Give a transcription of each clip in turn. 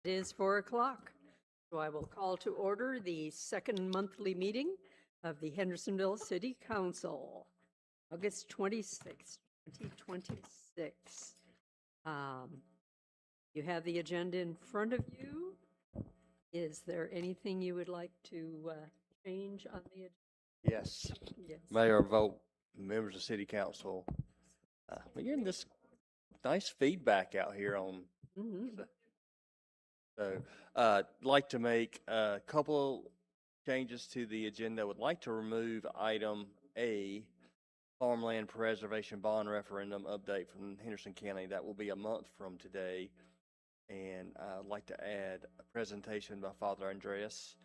It is 4 o'clock, so I will call to order the second monthly meeting of the Hendersonville City Council, August 26, 2026. You have the agenda in front of you. Is there anything you would like to change on the agenda? Yes. Yes. Mayor, vote, members of City Council. We're getting this nice feedback out here on, Mhm. like to make a couple changes to the agenda. Would like to remove item A, farmland preservation bond referendum update from Henderson County. That will be a month from today. And I'd like to add a presentation by Father Andreas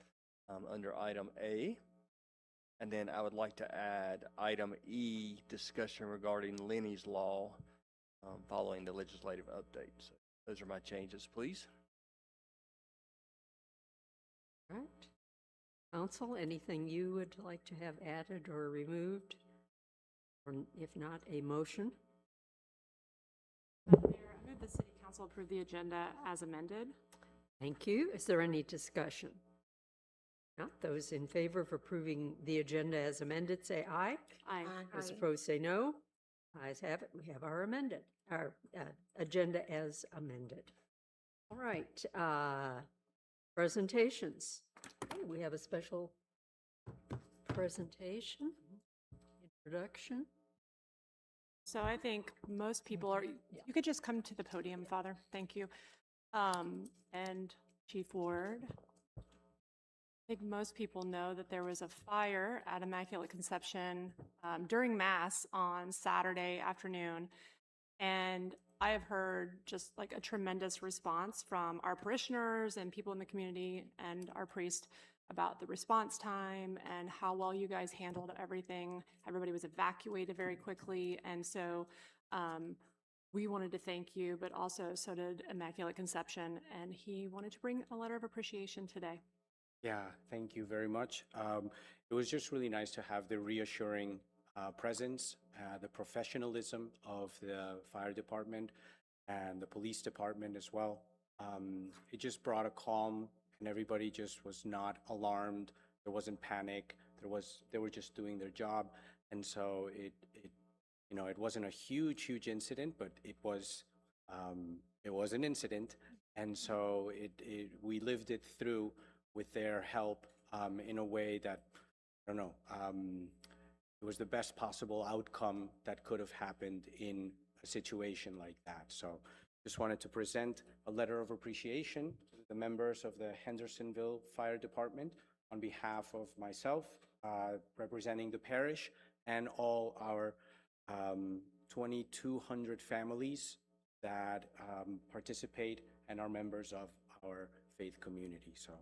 under item A. And then I would like to add item E, discussion regarding Lenny's Law following the legislative update. So those are my changes, please. All right. Council, anything you would like to have added or removed? Or if not, a motion? Madam Mayor, I move the City Council approve the agenda as amended. Thank you. Is there any discussion? Not those in favor of approving the agenda as amended, say aye. Aye. Those opposed, say no. Ayes have it. We have our agenda as amended. All right. Presentations. Okay, we have a special presentation, introduction. So I think most people are, you could just come to the podium, Father. Thank you. And Chief Ward. I think most people know that there was a fire at Immaculate Conception during Mass on Saturday afternoon. And I have heard just like a tremendous response from our parishioners and people in the community and our priest about the response time and how well you guys handled everything. Everybody was evacuated very quickly. And so we wanted to thank you, but also so did Immaculate Conception. And he wanted to bring a letter of appreciation today. Yeah, thank you very much. It was just really nice to have the reassuring presence, the professionalism of the fire department and the police department as well. It just brought a calm, and everybody just was not alarmed. There wasn't panic. They were just doing their job, and so it wasn't a huge incident, but it was an incident, and so we lived it through with their help in a way that, I don't know, it was the best possible outcome that could have happened in a situation like that. So just wanted to present a letter of appreciation to the members of the Hendersonville Fire Department on behalf of myself, representing the parish, and all our 2,200 families that participate and are members of our faith community. So.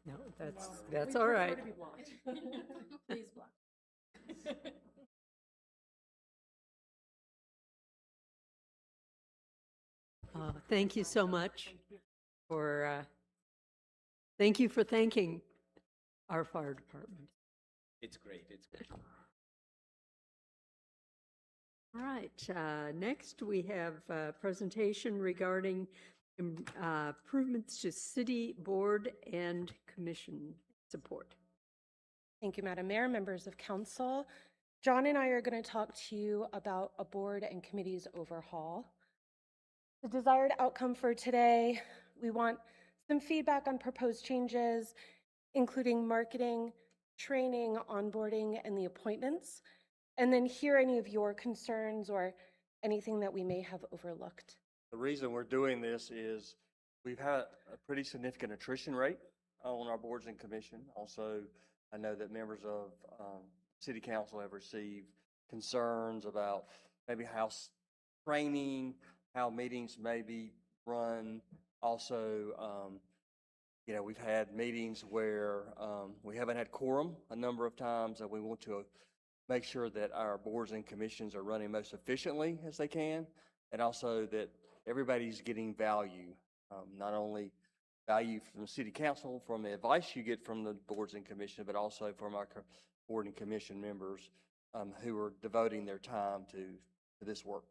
No, that's all right. Please block. Thank you so much for, thank you for thanking our fire department. It's great. It's great. All right, next we have a presentation regarding improvements to city board and commission support. Thank you, Madam Mayor, members of council. John and I are going to talk to you about a board and committees overhaul. The desired outcome for today, we want some feedback on proposed changes, including marketing, training, onboarding, and the appointments, and then hear any of your concerns or anything that we may have overlooked. The reason we're doing this is we've had a pretty significant attrition rate on our boards and commission. Also, I know that members of City Council have received concerns about maybe how training, how meetings may be run. Also, we've had meetings where we haven't had quorum a number of times, and we want to make sure that our boards and commissions are running most efficiently as they can, and also that everybody's getting value, not only value from the city council, from the advice you get from the boards and commission, but also from our board and commission members who are devoting their time to this work.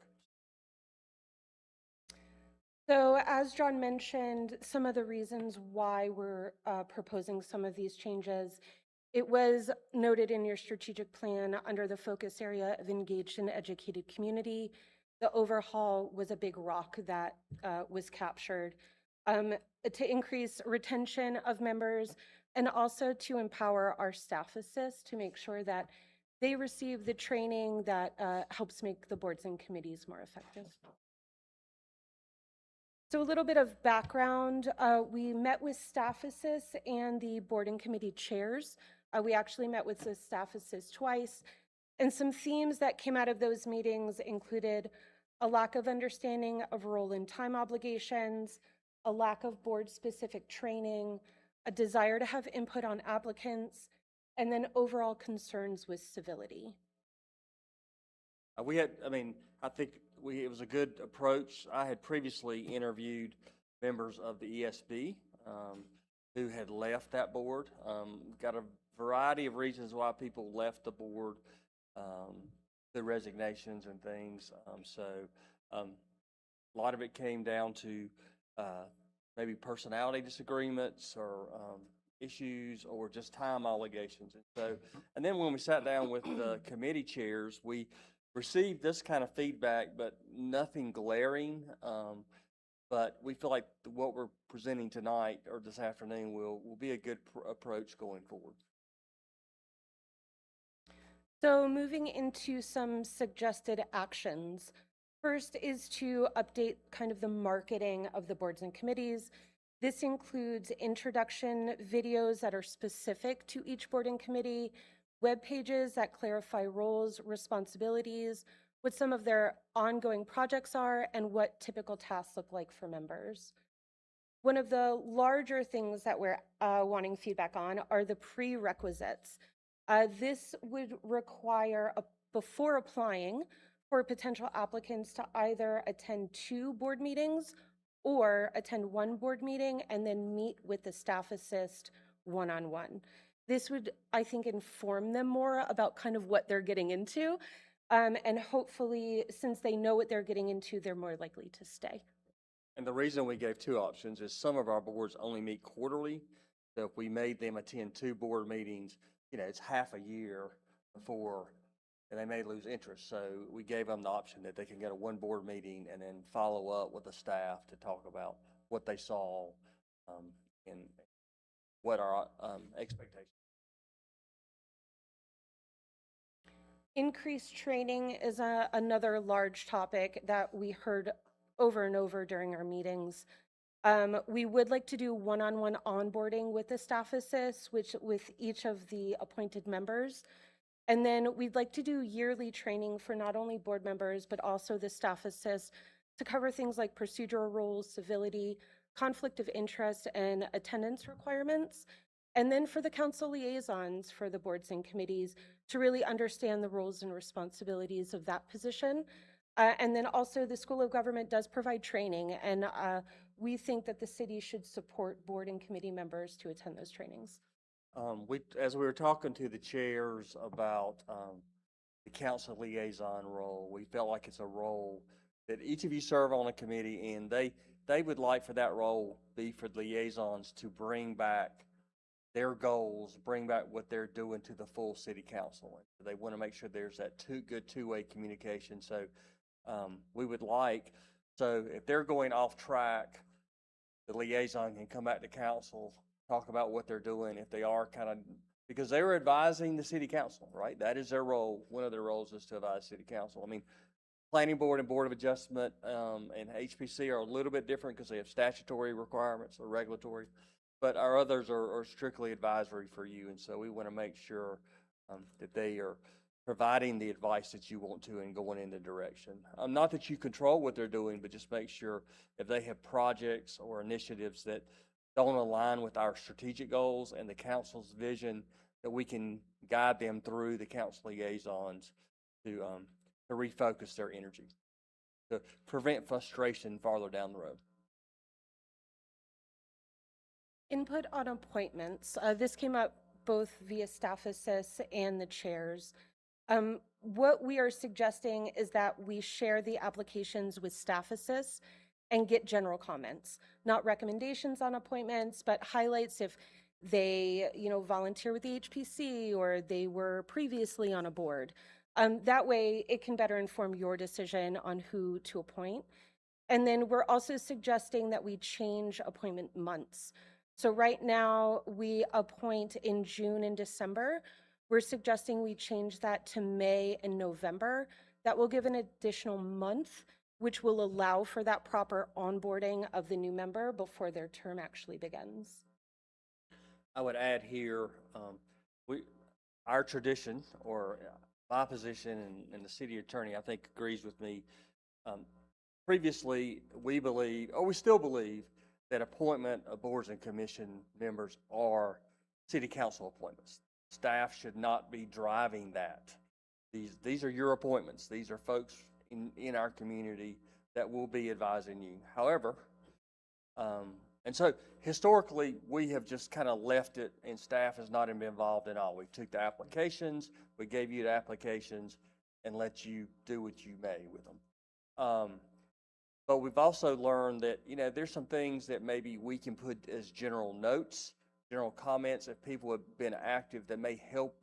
So as John mentioned, some of the reasons why we're proposing some of these changes, it was noted in your strategic plan under the focus area of engaged and educated community. The overhaul was a big rock that was captured to increase retention of members and also to empower our staff assists to make sure that they receive the training that helps make the boards and committees more effective. So a little bit of background, we met with staff assists and the board and committee chairs. We actually met with the staff assists twice, and some themes that came out of those meetings included a lack of understanding of role and time obligations, a lack of board-specific training, a desire to have input on applicants, and then overall concerns with civility. I think it was a good approach. I had previously interviewed members of the ESB who had left that board. Got a variety of reasons why people left the board, the resignations and things. A lot of it came down to maybe personality disagreements or issues or just time obligations. And then when we sat down with the committee chairs, we received this kind of feedback, but nothing glaring. But we feel like what we're presenting tonight or this afternoon will be a good approach going forward. So moving into some suggested actions. First is to update kind of the marketing of the boards and committees. This includes introduction videos that are specific to each board and committee, web pages that clarify roles, responsibilities, what some of their ongoing projects are, and what typical tasks look like for members. One of the larger things that we're wanting feedback on are the prerequisites. This would require, before applying, for potential applicants to either attend 2 board meetings or attend 1 board meeting and then meet with the staff assist one-on-one. This would, I think, inform them more about kind of what they're getting into. And hopefully, since they know what they're getting into, they're more likely to stay. And the reason we gave 2 options is some of our boards only meet quarterly. So if we made them attend 2 board meetings, it's half a year before, and they may lose interest. So we gave them the option that they can go to 1 board meeting and then follow up with the staff to talk about what they saw and what our expectations. Increased training is another large topic that we heard over and over during our meetings. We would like to do one-on-one onboarding with the staff assists, with each of the appointed members. And then we'd like to do yearly training for not only board members, but also the staff assists to cover things like procedural rules, civility, conflict of interest, and attendance requirements. And then for the council liaisons for the boards and committees to really understand the roles and responsibilities of that position. And then also the School of Government does provide training, and we think that the city should support board and committee members to attend those trainings. As we were talking to the chairs about the council liaison role, we felt like it's a role that each of you serve on a committee, and they would like for that role be for the liaisons to bring back their goals, bring back what they're doing to the full city council. They want to make sure there's that good two-way communication. So we would like, so if they're going off track, the liaison can come back to council, talk about what they're doing, if they are kind of, because they're advising the city council, right? That is their role. One of their roles is to advise city council. I mean, planning board and board of adjustment and HPC are a little bit different because they have statutory requirements or regulatory, but our others are strictly advisory for you. And so we want to make sure that they are providing the advice that you want to and going in the direction. Not that you control what they're doing, but just make sure if they have projects or initiatives that don't align with our strategic goals and the council's vision, that we can guide them through the council liaisons to refocus their energy, to prevent frustration farther down the road. Input on appointments. This came up both via staff assist and the chairs. What we are suggesting is that we share the applications with staff assist and get general comments, not recommendations on appointments, but highlights if they, volunteer with the HPC or they were previously on a board. That way it can better inform your decision on who to appoint. And then we're also suggesting that we change appointment months. So right now we appoint in June and December. We're suggesting we change that to May and November. That will give an additional month, which will allow for that proper onboarding of the new member before their term actually begins. I would add here, our tradition, or my position, and the city attorney, I think, agrees with me. Previously, we believe, or we still believe, that appointment of boards and commission members are city council appointments. Staff should not be driving that. These are your appointments. These are folks in our community that will be advising you. However, and so historically, we have just kind of left it, and staff has not been involved at all. We took the applications, we gave you the applications, and let you do what you may with them. But we've also learned that, there's some things that maybe we can put as general notes, general comments, if people have been active, that may help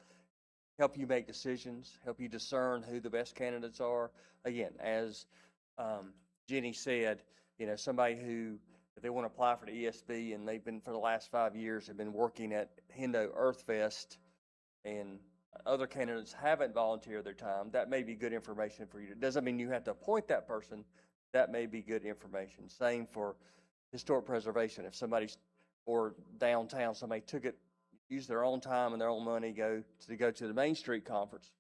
you make decisions, help you discern who the best candidates are. Again, as Jenny said, somebody who, if they want to apply for the ESB and they've been for the last 5 years, have been working at Hendo Earth Fest, and other candidates haven't volunteered their time, that may be good information for you. It doesn't mean you have to appoint that person. That may be good information. Same for historic preservation. If somebody's, or downtown, somebody used their own time and their own money go to the Main Street Conference,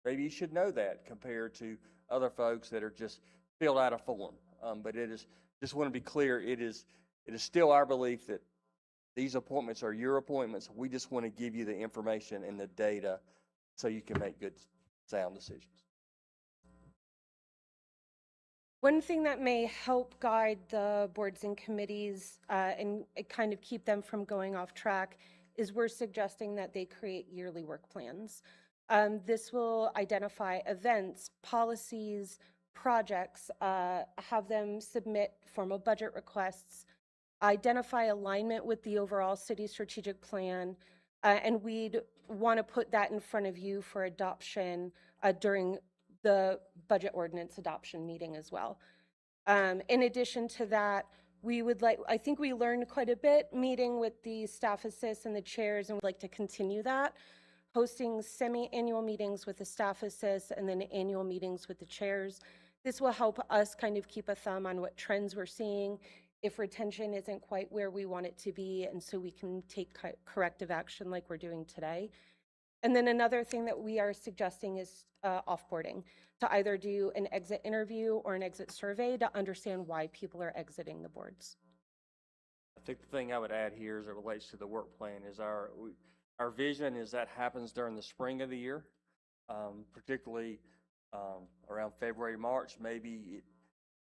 maybe you should know that compared to other folks that are just filled out a form. But just want to be clear, it is still our belief that these appointments are your appointments. We just want to give you the information and the data so you can make good, sound decisions. One thing that may help guide the boards and committees and kind of keep them from going off track is we're suggesting that they create yearly work plans. This will identify events, policies, projects, have them submit formal budget requests, identify alignment with the overall city strategic plan, and we'd want to put that in front of you for adoption during the budget ordinance adoption meeting as well. In addition to that, I think we learned quite a bit meeting with the staff assists and the chairs, and we'd like to continue that, hosting semi-annual meetings with the staff assists and then annual meetings with the chairs. This will help us kind of keep a thumb on what trends we're seeing, if retention isn't quite where we want it to be, and so we can take corrective action like we're doing today. And then another thing that we are suggesting is offboarding, to either do an exit interview or an exit survey to understand why people are exiting the boards. I think the thing I would add here as it relates to the work plan is our vision is that happens during the spring of the year, particularly around February, March, maybe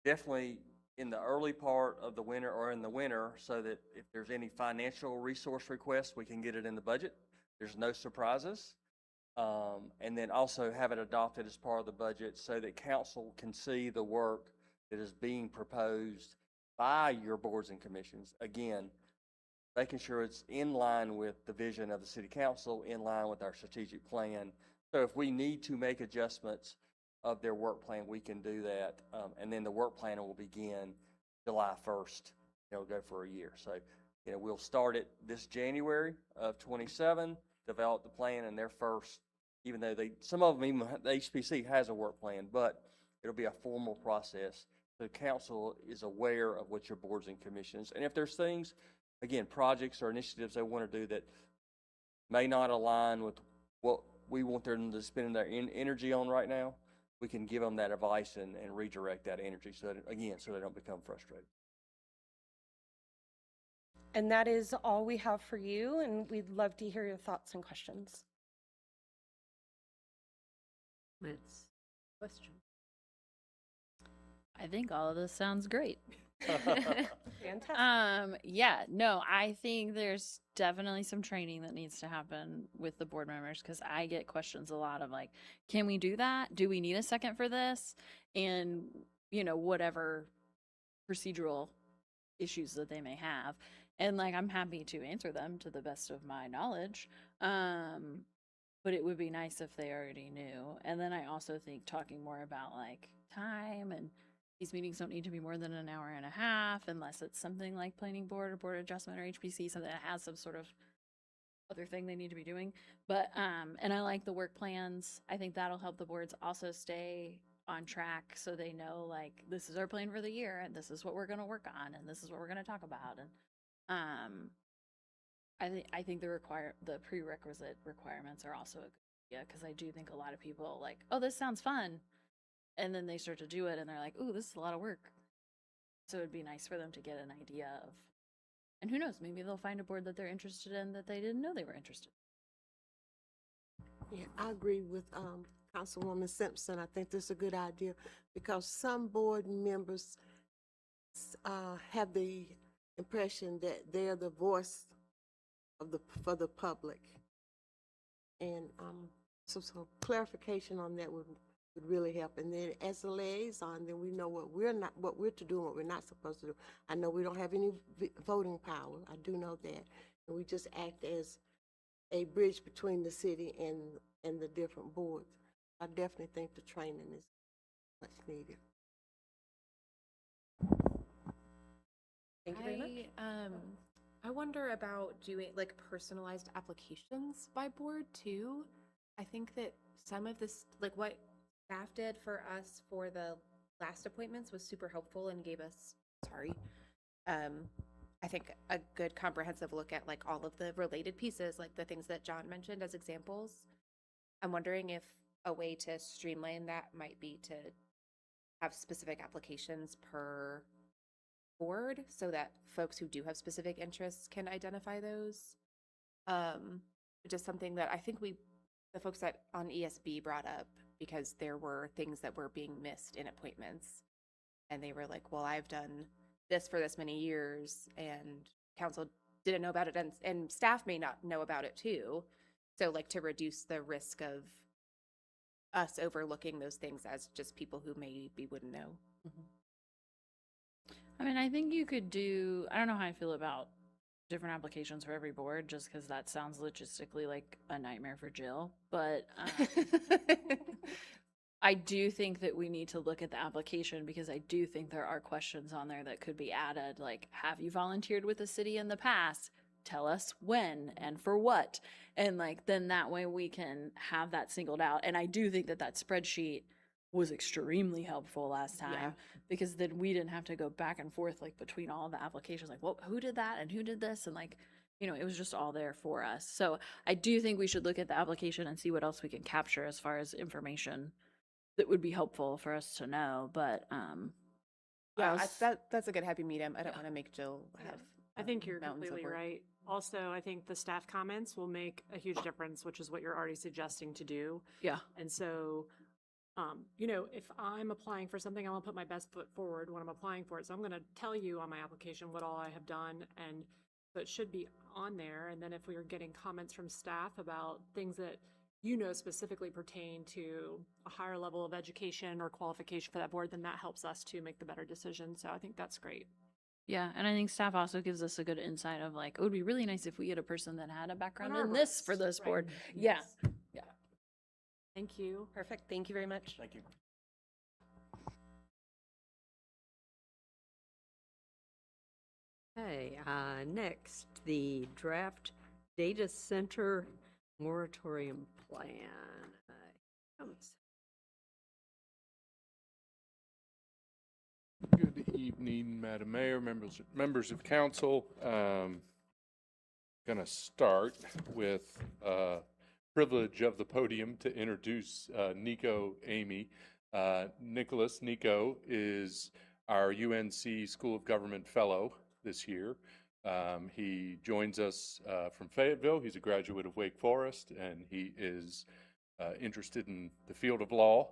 definitely in the early part of the winter or in the winter, so that if there's any financial resource requests, we can get it in the budget. There's no surprises. And then also have it adopted as part of the budget so that council can see the work that is being proposed by your boards and commissions. Again, making sure it's in line with the vision of the city council, in line with our strategic plan. So if we need to make adjustments of their work plan, we can do that. And then the work plan will begin July 1st. It'll go for a year. So, we'll start it this January of 27, develop the plan, and their first, even though some of them, even the HPC has a work plan, but it'll be a formal process. The council is aware of what your boards and commissions, and if there's things, again, projects or initiatives they want to do that may not align with what we want them to spend their energy on right now, we can give them that advice and redirect that energy so that, again, so they don't become frustrated. And that is all we have for you, and we'd love to hear your thoughts and questions. Comments? Questions? I think all of this sounds great. Fantastic. Yeah, no, I think there's definitely some training that needs to happen with the board members because I get questions a lot of like, can we do that? Do we need a second for this? And, whatever procedural issues that they may have. And like, I'm happy to answer them to the best of my knowledge. But it would be nice if they already knew. And then I also think talking more about like time and these meetings don't need to be more than an hour and a half unless it's something like planning board or board adjustment or HPC, something that has some sort of other thing they need to be doing. But and I like the work plans. I think that'll help the boards also stay on track so they know like this is our plan for the year and this is what we're going to work on and this is what we're going to talk about. And I think the prerequisite requirements are also a good idea because I do think a lot of people like, oh, this sounds fun, and then they start to do it and they're like, ooh, this is a lot of work. So it'd be nice for them to get an idea of, and who knows, maybe they'll find a board that they're interested in that they didn't know they were interested Yeah, I agree with Councilwoman Simpson. I think this is a good idea because some board members have the impression that they're the voice of for the public. And so clarification on that would really help. And then as a liaison, then we know what we're to do and what we're not supposed to do. I know we don't have any voting power. I do know that. And we just act as a bridge between the city and the different boards. I definitely think the training is much needed. Thank you very much. I wonder about doing like personalized applications by board too. I think that some of this, like what staff did for us for the last appointments was super helpful and gave us, I think a good comprehensive look at like all of the related pieces, like the things that John mentioned as examples. I'm wondering if a way to streamline that might be to have specific applications per board so that folks who do have specific interests can identify those. Just something that I think the folks that on ESB brought up because there were things that were being missed in appointments. And they were like, well, I've done this for this many years and council didn't know about it and staff may not know about it too. So like to reduce the risk of us overlooking those things as just people who maybe wouldn't know. Mm-hmm. I mean, I think you could I don't know how I feel about different applications for every board, just because that sounds logistically like a nightmare for Jill. But I do think that we need to look at the application because I do think there are questions on there that could be added. Like, have you volunteered with the city in the past? Tell us when and for what. And like, then that way we can have that singled out. And I do think that spreadsheet was extremely helpful last time because then we didn't have to go back and forth like between all the applications, like, well, who did that and who did this? And like, it was just all there for us. So I do think we should look at the application and see what else we can capture as far as information that would be helpful for us to know. But that's a good happy medium. I don't want to make Jill have I think you're mountains of completely work. right. Also, I think the staff comments will make a huge difference, which is what you're already suggesting to do. yeah. And so, if I'm applying for something, I'm gonna put my best foot forward when I'm applying for it. So I'm gonna tell you on my application what all I have done, and so it should be on there. And then if we are getting comments from staff about things that specifically pertain to a higher level of education or qualification for that board, then that helps us to make the better decision. So I think that's great. Yeah, and I think staff also gives us a good insight of like, it would be really nice if we had a person that had a background our in this for boards, this board. right. Yeah. Yes. Yeah. Thank you. Perfect. Thank you very much. Thank you. Okay, next, the draft data center moratorium plan. Good evening, Madam Mayor, members of council. Going to start with privilege of the podium to introduce Nico Amy. Nico is our UNC School of Government Fellow this year. He joins us from Fayetteville. He's a graduate of Wake Forest, and he is interested in the field of law.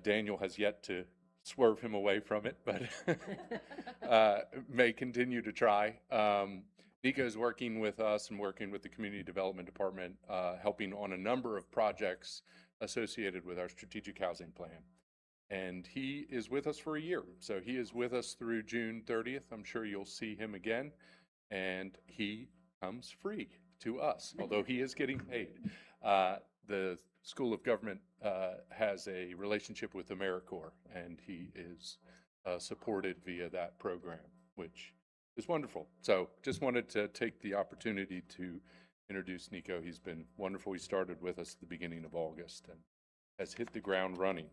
Daniel has yet to swerve him away from it, but may continue to try. Nico is working with us and working with the Community Development Department, helping on a number of projects associated with our strategic housing plan. And he is with us for a year. So he is with us through June 30th. I'm sure you'll see him again. And he comes free to us, although he is getting paid. The School of Government has a relationship with AmeriCorps, and he is supported via that program, which is wonderful. So just wanted to take the opportunity to introduce Nico. He's been wonderful. He started with us at the beginning of August and has hit the ground running.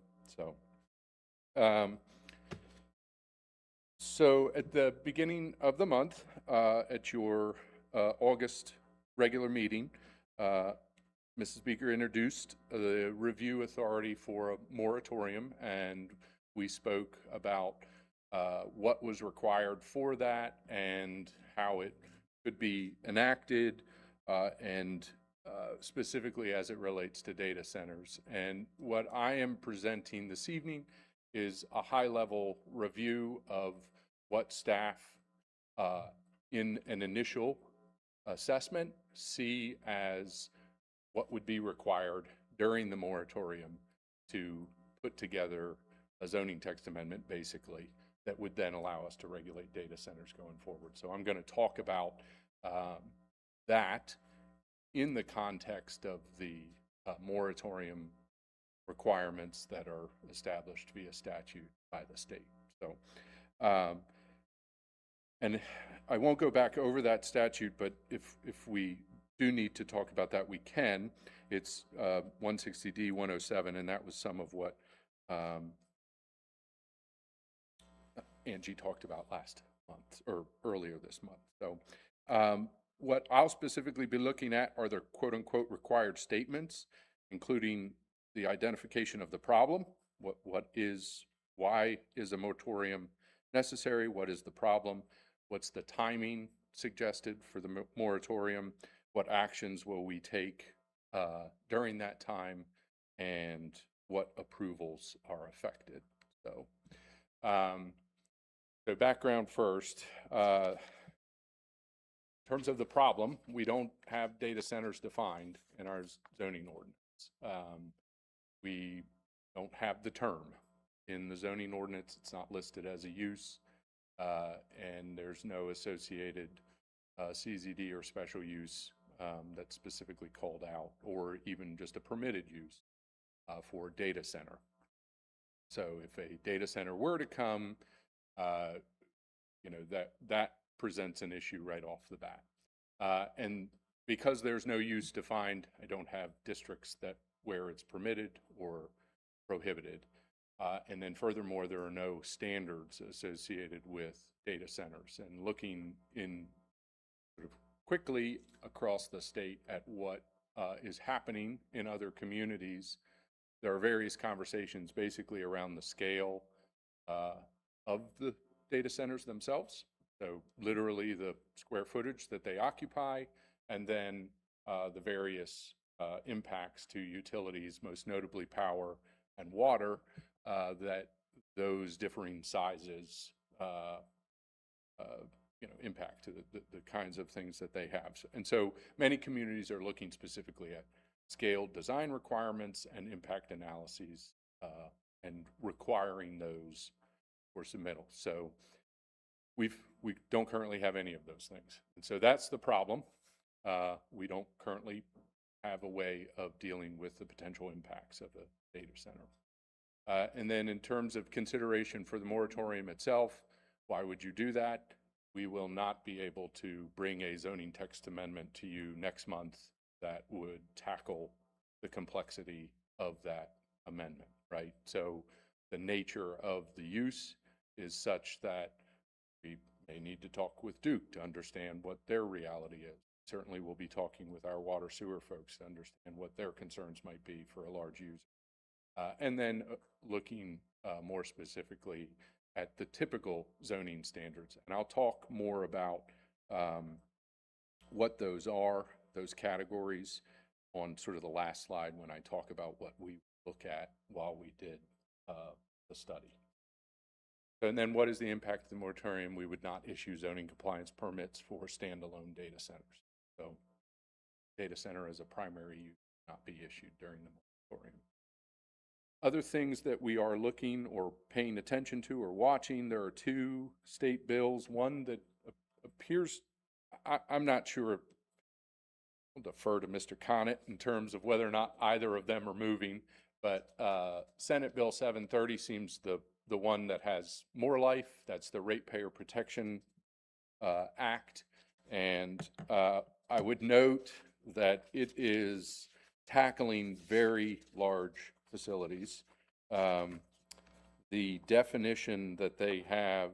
So at the beginning of the month, at your August regular meeting, Mrs. Beaker introduced the review authority for a moratorium, and we spoke about what was required for that and how it could be enacted, and specifically as it relates to data centers. And what I am presenting this evening is a high-level review of what staff in an initial assessment see as what would be required during the moratorium to put together a zoning text amendment, basically, that would then allow us to regulate data centers going forward. So I'm going to talk about that in the context of the moratorium requirements that are established via statute by the state. So, and I won't go back over that statute, but if we do need to talk about that, we can. It's 160D 107, and that was some of what Angie talked about last month or earlier this month. So what I'll specifically be looking at are the quote unquote required statements, including the identification of the problem. Why is a moratorium necessary? What is the problem? What's the timing suggested for the moratorium? What actions will we take during that time? And what approvals are affected? So, so background first. In terms of the problem, we don't have data centers defined in our zoning ordinance. We don't have the term in the zoning ordinance. It's not listed as a use, and there's no associated CZD or special use that's specifically called out, or even just a permitted use for data center. So if a data center were to come, you know, that presents an issue right off the bat. And because there's no use defined, I don't have districts where it's permitted or prohibited. And then furthermore, there are no standards associated with data centers. And looking in sort of quickly across the state at what is happening in other communities, there are various conversations basically around the scale of the data centers themselves. So literally the square footage that they occupy, and then the various impacts to utilities, most notably power and water, that those differing sizes you know, impact to the kinds of things that they have. And so many communities are looking specifically at scaled design requirements and impact analyses and requiring those for submittal. So we don't currently have any of those things. And so that's the problem. We don't currently have a way of dealing with the potential impacts of a data center. And then in terms of consideration for the moratorium itself, why would you do that? We will not be able to bring a zoning text amendment to you next month that would tackle the complexity of that amendment, right? So the nature of the use is such that we may need to talk with Duke to understand what their reality is. Certainly we'll be talking with our water sewer folks to understand what their concerns might be for a large user. And then looking more specifically at the typical zoning standards. And I'll talk more about what those are, those categories, on sort of the last slide when I talk about what we look at while we did the study. And then what is the impact of the moratorium? We would not issue zoning compliance permits for standalone data centers. So data center as a primary use would not be issued during the moratorium. Other things that we are looking or paying attention to or watching, there are two state bills. One that appears, I'm not sure, I'll defer to Mr. Connett in terms of whether or not either of them are moving, but Senate Bill 730 seems the one that has more life. That's the Ratepayer Protection Act. And I would note that it is tackling very large facilities. The definition that they have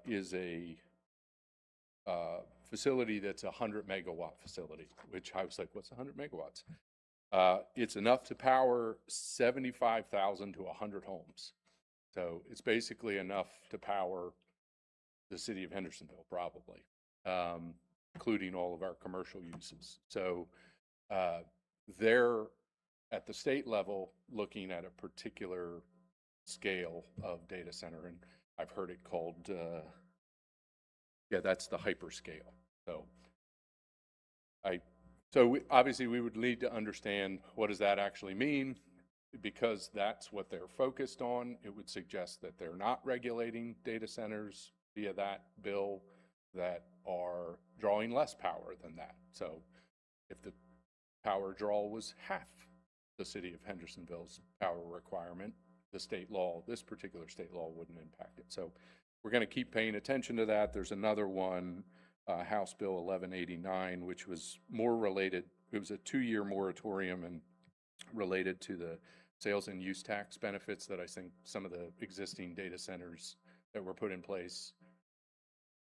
is a facility that's a 100 megawatt facility, which I was like, what's 100 megawatts? It's enough to power 75,000 to 100 homes. So it's basically enough to power the city of Hendersonville, probably, including all of our commercial uses. So they're at the state level looking at a particular scale of data center, and I've heard it called, yeah, that's the hyperscale. So obviously we would need to understand what does that actually mean. Because that's what they're focused on, it would suggest that they're not regulating data centers via that bill that are drawing less power than that. So if the power draw was half the city of Hendersonville's power requirement, the state law, this particular state law wouldn't impact it. So we're going to keep paying attention to that. There's another one, House Bill 1189, which was more related. It was a 2-year moratorium and related to the sales and use tax benefits that I think some of the existing data centers that were put in place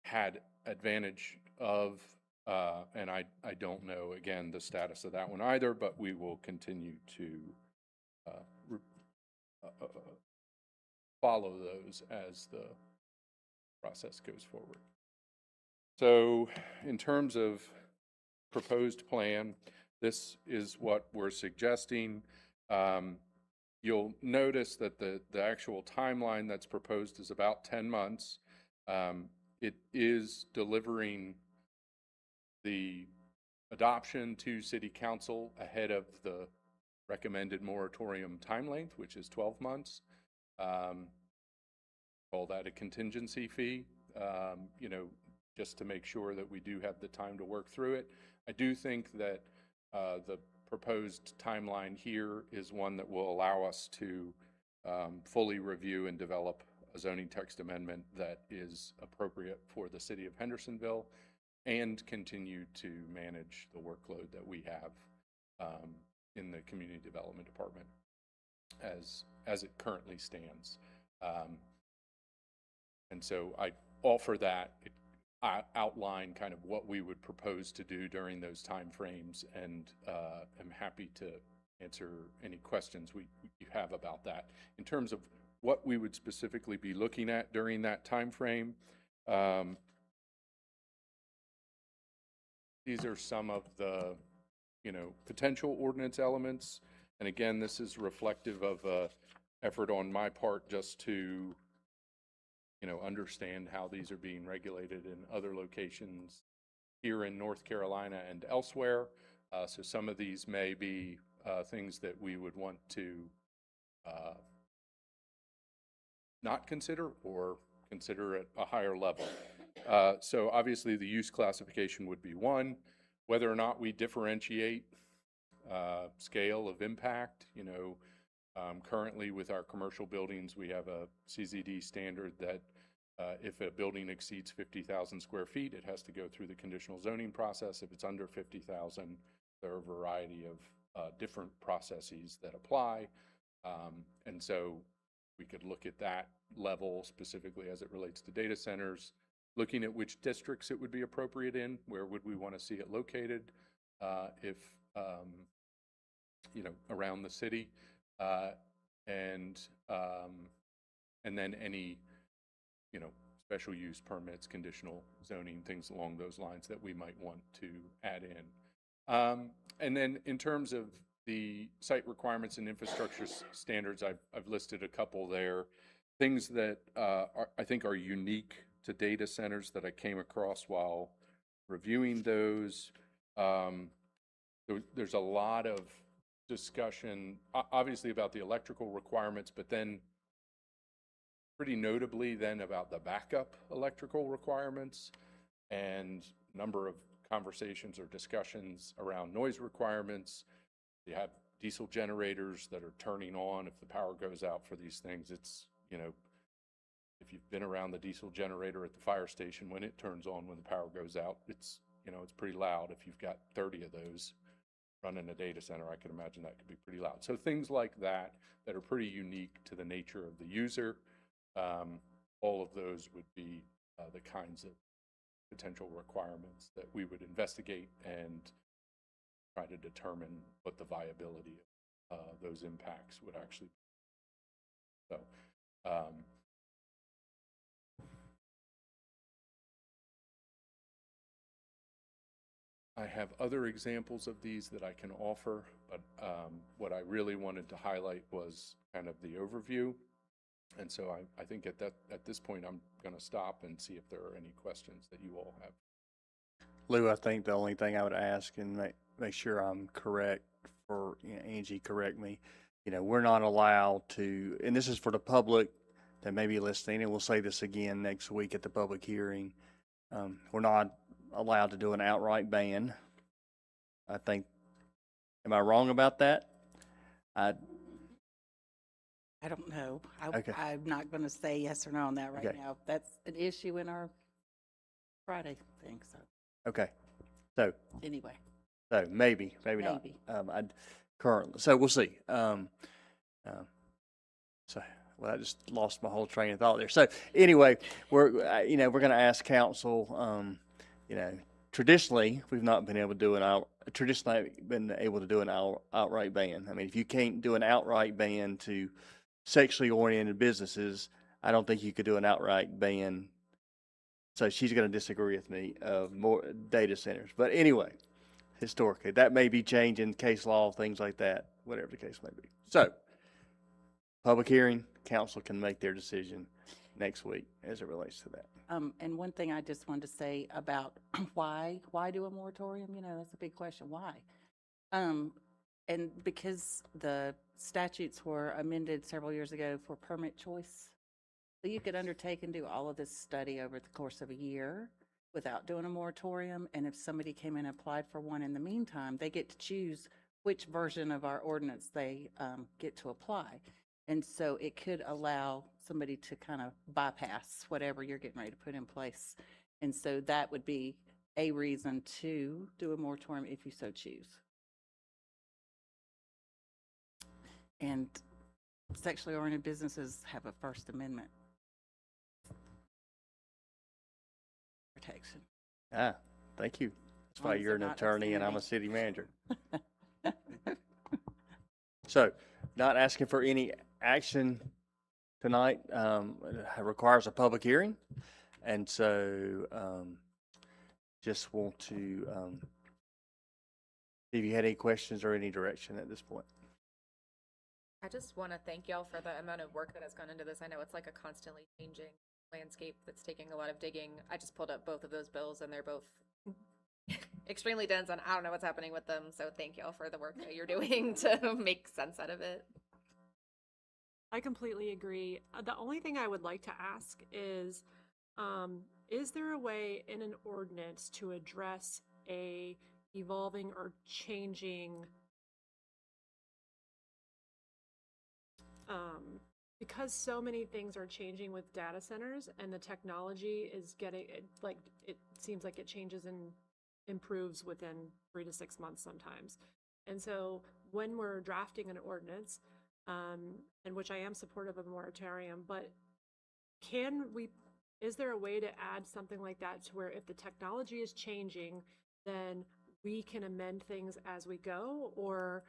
had advantage of, and I don't know, again, the status of that one either, but we will continue to follow those as the process goes forward. So in terms of proposed plan, this is what we're suggesting. You'll notice that the actual timeline that's proposed is about 10 months. It is delivering the adoption to City Council ahead of the recommended moratorium time length, which is 12 months. Call that a contingency fee, just to make sure that we do have the time to work through it. I do think that the proposed timeline here is one that will allow us to fully review and develop a zoning text amendment that is appropriate for the city of Hendersonville and continue to manage the workload that we have in the community development department as it currently stands. And so I offer that. Outline kind of what we would propose to do during those time frames, and I'm happy to answer any questions you have about that. In terms of what we would specifically be looking at during that time frame, these are some of the potential ordinance elements, and again, this is reflective of an effort on my part just to understand how these are being regulated in other locations here in North Carolina and elsewhere. So some of these may be things that we would want to not consider or consider at a higher level. So obviously the use classification would be one. Whether or not we differentiate scale of impact, currently with our commercial buildings, we have a CZD standard that if a building exceeds 50,000 square feet, it has to go through the conditional zoning process. If it's under 50,000, there are a variety of different processes that apply. And so we could look at that level specifically as it relates to data centers, looking at which districts it would be appropriate in, where would we want to see it located, if around the city, and then any special use permits, conditional zoning, things along those lines that we might want to add in. And then in terms of the site requirements and infrastructure standards, I've listed a couple there. things that I think are unique to data centers that I came across while reviewing those. There's a lot of discussion, obviously about the electrical requirements, but then pretty notably then about the backup electrical requirements, and number of conversations or discussions around noise requirements. You have diesel generators that are turning on if the power goes out for these things. It's, you know, if you've been around the diesel generator at the fire station, when it turns on when the power goes out, it's, you know, it's pretty loud. If you've got 30 of those running a data center, I can imagine that could be pretty loud. So things like that that are pretty unique to the nature of the user, all of those would be the kinds of potential requirements that we would investigate and try to determine what the viability of those impacts would actually be. So, I have other examples of these that I can offer, but what I really wanted to highlight was kind of the overview. And so I think at this point, I'm going to stop and see if there are any questions that you all have. Lou, I think the only thing I would ask, and make sure I'm correct, for, you know, Angie, correct me, you know, we're not allowed to, and this is for the public that may be listening, and we'll say this again next week at the public hearing, we're not allowed to do an outright ban. I think, am I wrong about that? I don't know. Okay. I'm not going to say yes or no on that right Okay. now. That's an issue in our Friday thing, so Okay. So anyway. maybe not. Maybe. Currently, so we'll see. So, well, I just lost my whole train of thought there. So anyway, we're going to ask council, traditionally, we've not been able to do an outright ban. I mean, if you can't do an outright ban to sexually oriented businesses, I don't think you could do an outright ban. So she's going to disagree with me of more data centers. But anyway, historically, that may be changing case law, things like that, whatever the case may be. So, public hearing, council can make their decision next week as it relates to that. And one thing I just wanted to say about why do a moratorium? You know, that's a big question. Why? And because the statutes were amended several years ago for permit choice, so you could undertake and do all of this study over the course of a year without doing a moratorium. And if somebody came in and applied for one in the meantime, they get to choose which version of our ordinance they get to apply. And so it could allow somebody to kind of bypass whatever you're getting ready to put in place. And so that would be a reason to do a moratorium if you so choose. And sexually oriented businesses have a First Amendment protection. Thank you. That's As why long as you're they're an not attorney and I'm a obscenity. city manager. So, not asking for any action tonight, it requires a public hearing. And so, just want to, see if you had any questions or any direction at this point. I just want to thank y'all for the amount of work that has gone into this. I know it's like a constantly changing landscape that's taking a lot of digging. I just pulled up both of those bills and they're both extremely dense and I don't know what's happening with them. So thank y'all for the work that you're doing to make sense out of it. I completely agree. The only thing I would like to ask is there a way in an ordinance to address a evolving or changing because so many things are changing with data centers and the technology is getting like it seems like it changes and improves within 3 to 6 months sometimes. And so when we're drafting an ordinance, and which I am supportive of a moratorium, but is there a way to add something like that to where if the technology is changing, then we can amend things as we go? Or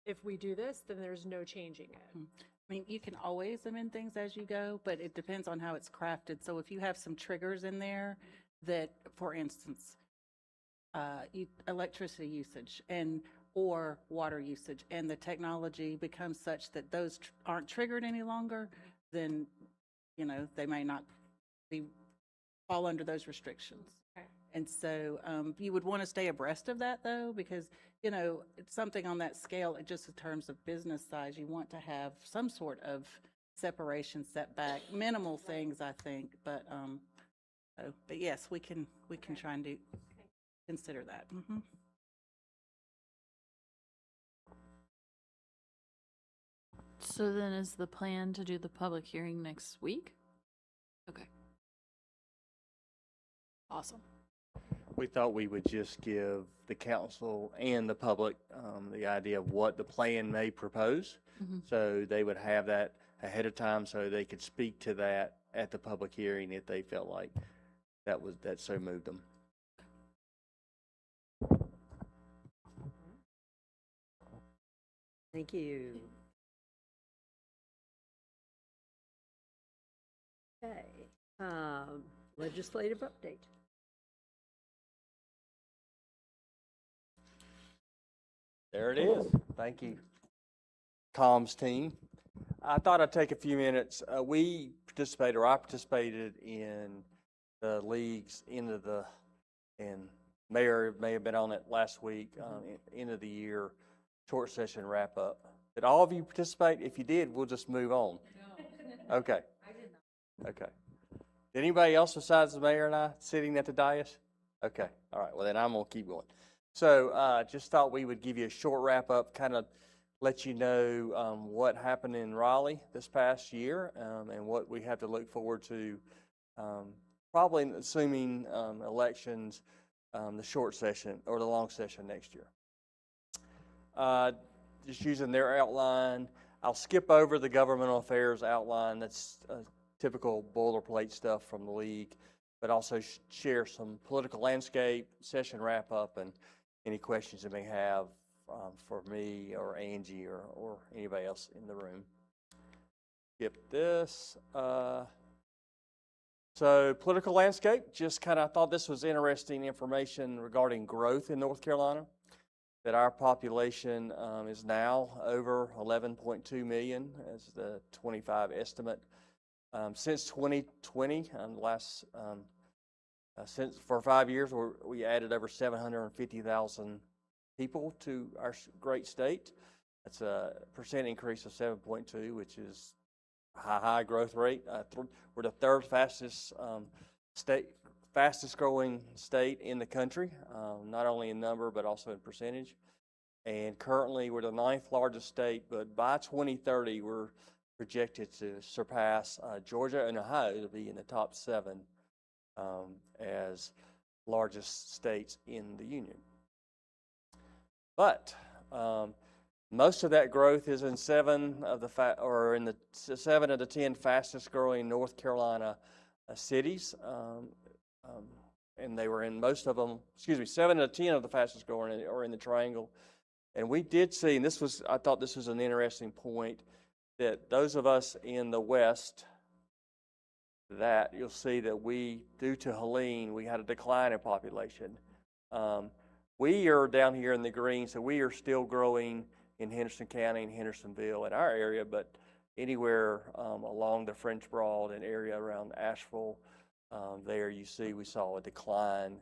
if we do this, then there's no changing it? I mean, you can always amend things as you go, but it depends on how it's crafted. So if you have some triggers in there that, for instance, electricity usage or water usage, and the technology becomes such that those aren't triggered any longer, then, you know, they may not fall under those restrictions. Okay. And so you would want to stay abreast of that, though, because, you know, it's something on that scale, just in terms of business size, you want to have some sort of separation, setback, minimal things, I think, but yes, we can try and consider that. So then is the plan to do the public hearing next week? Okay. Awesome. We thought we would just give the council and the public the idea of what the plan may propose. Mhm. So they would have that ahead of time so they could speak to that at the public hearing if they felt like that so moved them. Thank you. Okay, legislative update. There it is. Thank you, comms team. I thought I'd take a few minutes. I participated in the league's and Mayor may have been on it last week, end of the year, short session wrap up. Did all of you participate? If you did, we'll just move on. No. Okay. I did not. Okay. Did anybody else besides the mayor and I sitting at the dais? Okay. All right. Well, then I'm going to keep going. So just thought we would give you a short wrap up, kind of let you know what happened in Raleigh this past year and what we have to look forward to, probably assuming elections, the short session or the long session next year. Just using their outline. I'll skip over the governmental affairs outline. That's typical boilerplate stuff from the league, but also share some political landscape, session wrap up, and any questions you may have for me or Angie or anybody else in the room. Skip this. So political landscape, just kind of thought this was interesting information regarding growth in North Carolina, that our population is now over 11.2 million as the 25 estimate. Since 2020, since for 5 years, we added over 750,000 people to our great state. That's a percent increase of 7.2, which is a high growth rate. We're the third fastest growing state in the country, not only in number but also in percentage. And currently, we're the 9th largest state, but by 2030, we're projected to surpass Georgia and Ohio to be in the top 7 as largest states in the union. But most of that growth is in 7 of the 7 of the 10 fastest growing North Carolina cities, and they were in most of them. 7 of the 10 of the fastest growing are in the Triangle. And we did see, and I thought this was an interesting point, that those of us in the West, that you'll see that due to Helene, we had a decline in population. We are down here in the green, so we are still growing in Henderson County and Hendersonville in our area, but anywhere along the French Broad and area around Asheville, there you see we saw a decline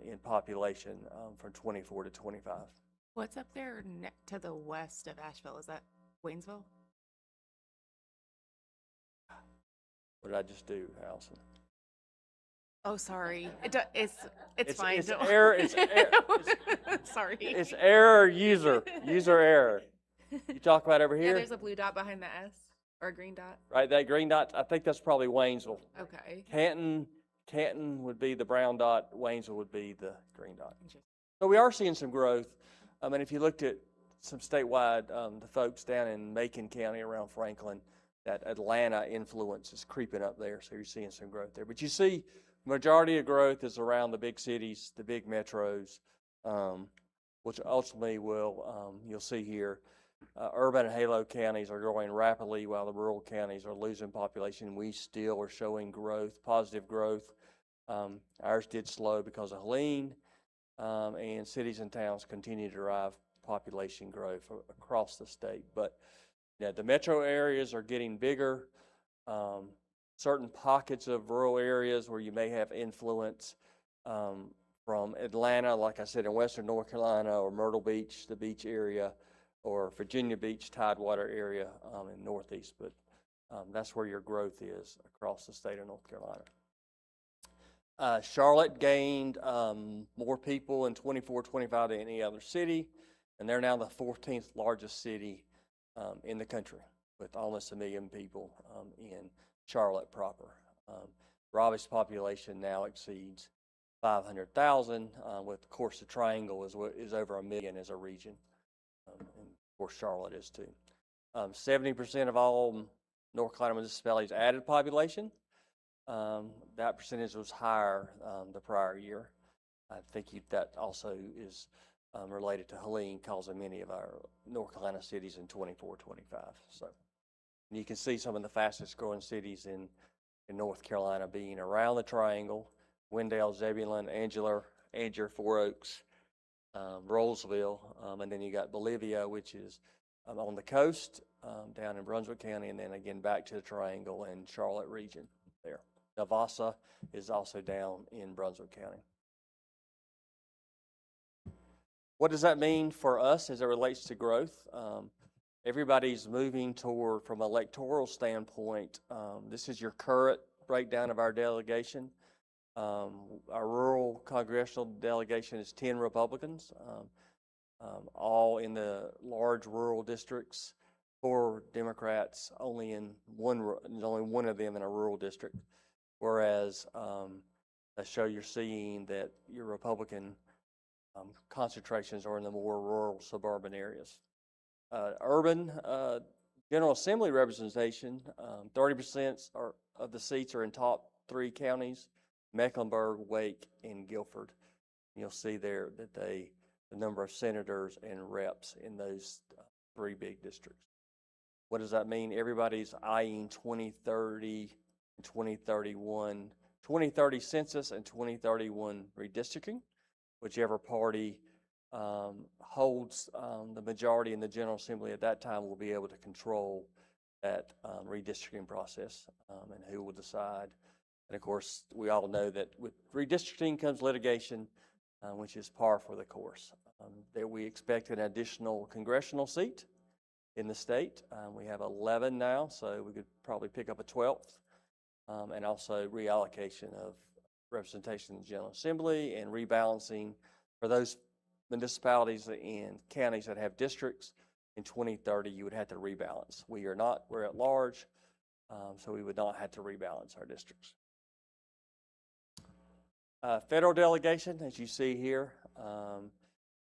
in population from 24 to 25. What's up there to the west of Asheville? Is that Waynesville? What did I just do, Allison? Oh, sorry. It's fine. It's error. It's Sorry. It's error. User error. You talk about over Yeah, here, there's a blue dot behind the S or a green dot. right? That green dot. I think that's probably Waynesville. Okay. Canton would be the brown dot. Waynesville would be the green dot. So we are seeing some growth. I mean, if you looked at some statewide, the folks down in Macon County around Franklin, that Atlanta influence is creeping up there. So you're seeing some growth there. But you see, majority of growth is around the big cities, the big metros, which ultimately you'll see here, urban and halo counties are growing rapidly while the rural counties are losing population. We still are showing growth, positive growth. Ours did slow because of Helene, and cities and towns continue to drive population growth across the state. But yeah, the metro areas are getting bigger. certain pockets of rural areas where you may have influence from Atlanta, like I said, in western North Carolina, or Myrtle Beach, the beach area, or Virginia Beach, Tidewater area in Northeast. But that's where your growth is across the state of North Carolina. Charlotte gained more people in 24-25 than any other city, and they're now the 14th largest city in the country, with almost 1 million people in Charlotte proper. Raleigh's population now exceeds 500,000, with, of course, the Triangle is over 1 million as a region, and of course Charlotte is too. 70% of all North Carolina municipalities added population. That percentage was higher the prior year. I think that also is related to Helene causing many of our North Carolina cities in 24-25. So you can see some of the fastest growing cities in North Carolina being around the Triangle: Wendell, Zebulon, Anger, Four Oaks, Rollsville, and then you got Bolivia, which is on the coast down in Brunswick County, and then again back to the Triangle and Charlotte region there. Navassa is also down in Brunswick County. What does that mean for us as it relates to growth? Everybody's moving toward, from an electoral standpoint, this is your current breakdown of our delegation. Our rural congressional delegation is 10 Republicans, all in the large rural districts, 4 Democrats, only one of them in a rural district. Whereas that show you're seeing that your Republican concentrations are in the more rural suburban areas. Urban General Assembly representation, 30% of the seats are in top 3 counties: Mecklenburg, Wake, and Guilford. You'll see there that the number of senators and reps in those 3 big districts. What does that mean? Everybody's eyeing 2030 and 2030 census and 2031 redistricting. Whichever party holds the majority in the General Assembly at that time will be able to control that redistricting process and who will decide. And of course, we all know that with redistricting comes litigation, which is par for the course. That we expect an additional congressional seat in the state. We have 11 now, so we could probably pick up a 12th. And also reallocation of representation in the General Assembly and rebalancing for those municipalities and counties that have districts. In 2030, you would have to rebalance. We're at large, so we would not have to rebalance our districts. Federal delegation, as you see here,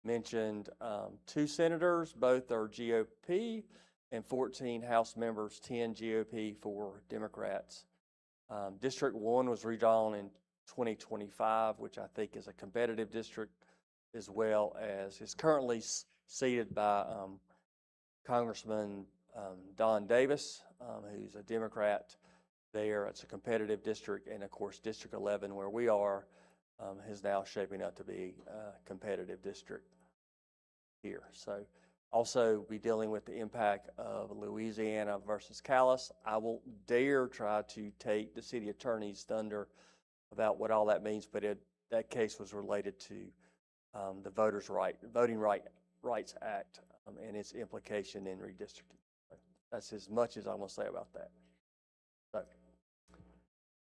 mentioned 2 senators, both are GOP, and 14 House members, 10 GOP, 4 Democrats. District 1 was redrawn in 2025, which I think is a competitive district, as well as is currently seated by Congressman Don Davis, who's a Democrat there. It's a competitive district, and of course District 11, where we are, is now shaping up to be a competitive district here. So also be dealing with the impact of Louisiana versus Callis. I won't dare try to take the city attorney's thunder about what all that means, but that case was related to the Voting Rights Act and its implication in redistricting. That's as much as I'm going to say about that. So,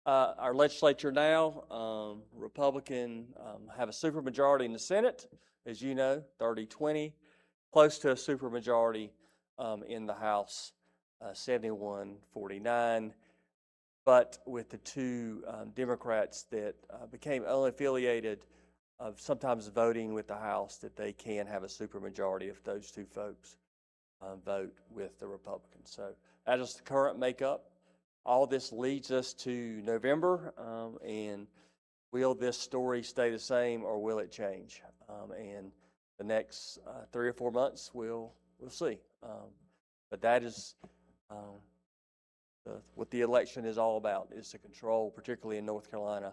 our legislature now, Republican have a supermajority in the Senate, as you know, 30-20, close to a supermajority in the House, 71-49. But with the 2 Democrats that became unaffiliated, sometimes voting with the House, that they can have a supermajority if those 2 folks vote with the Republicans. So that is the current makeup. All this leads us to November, and will this story stay the same or will it change? And the next 3 or 4 months, we'll see. But that is what the election is all about, is to control, particularly in North Carolina,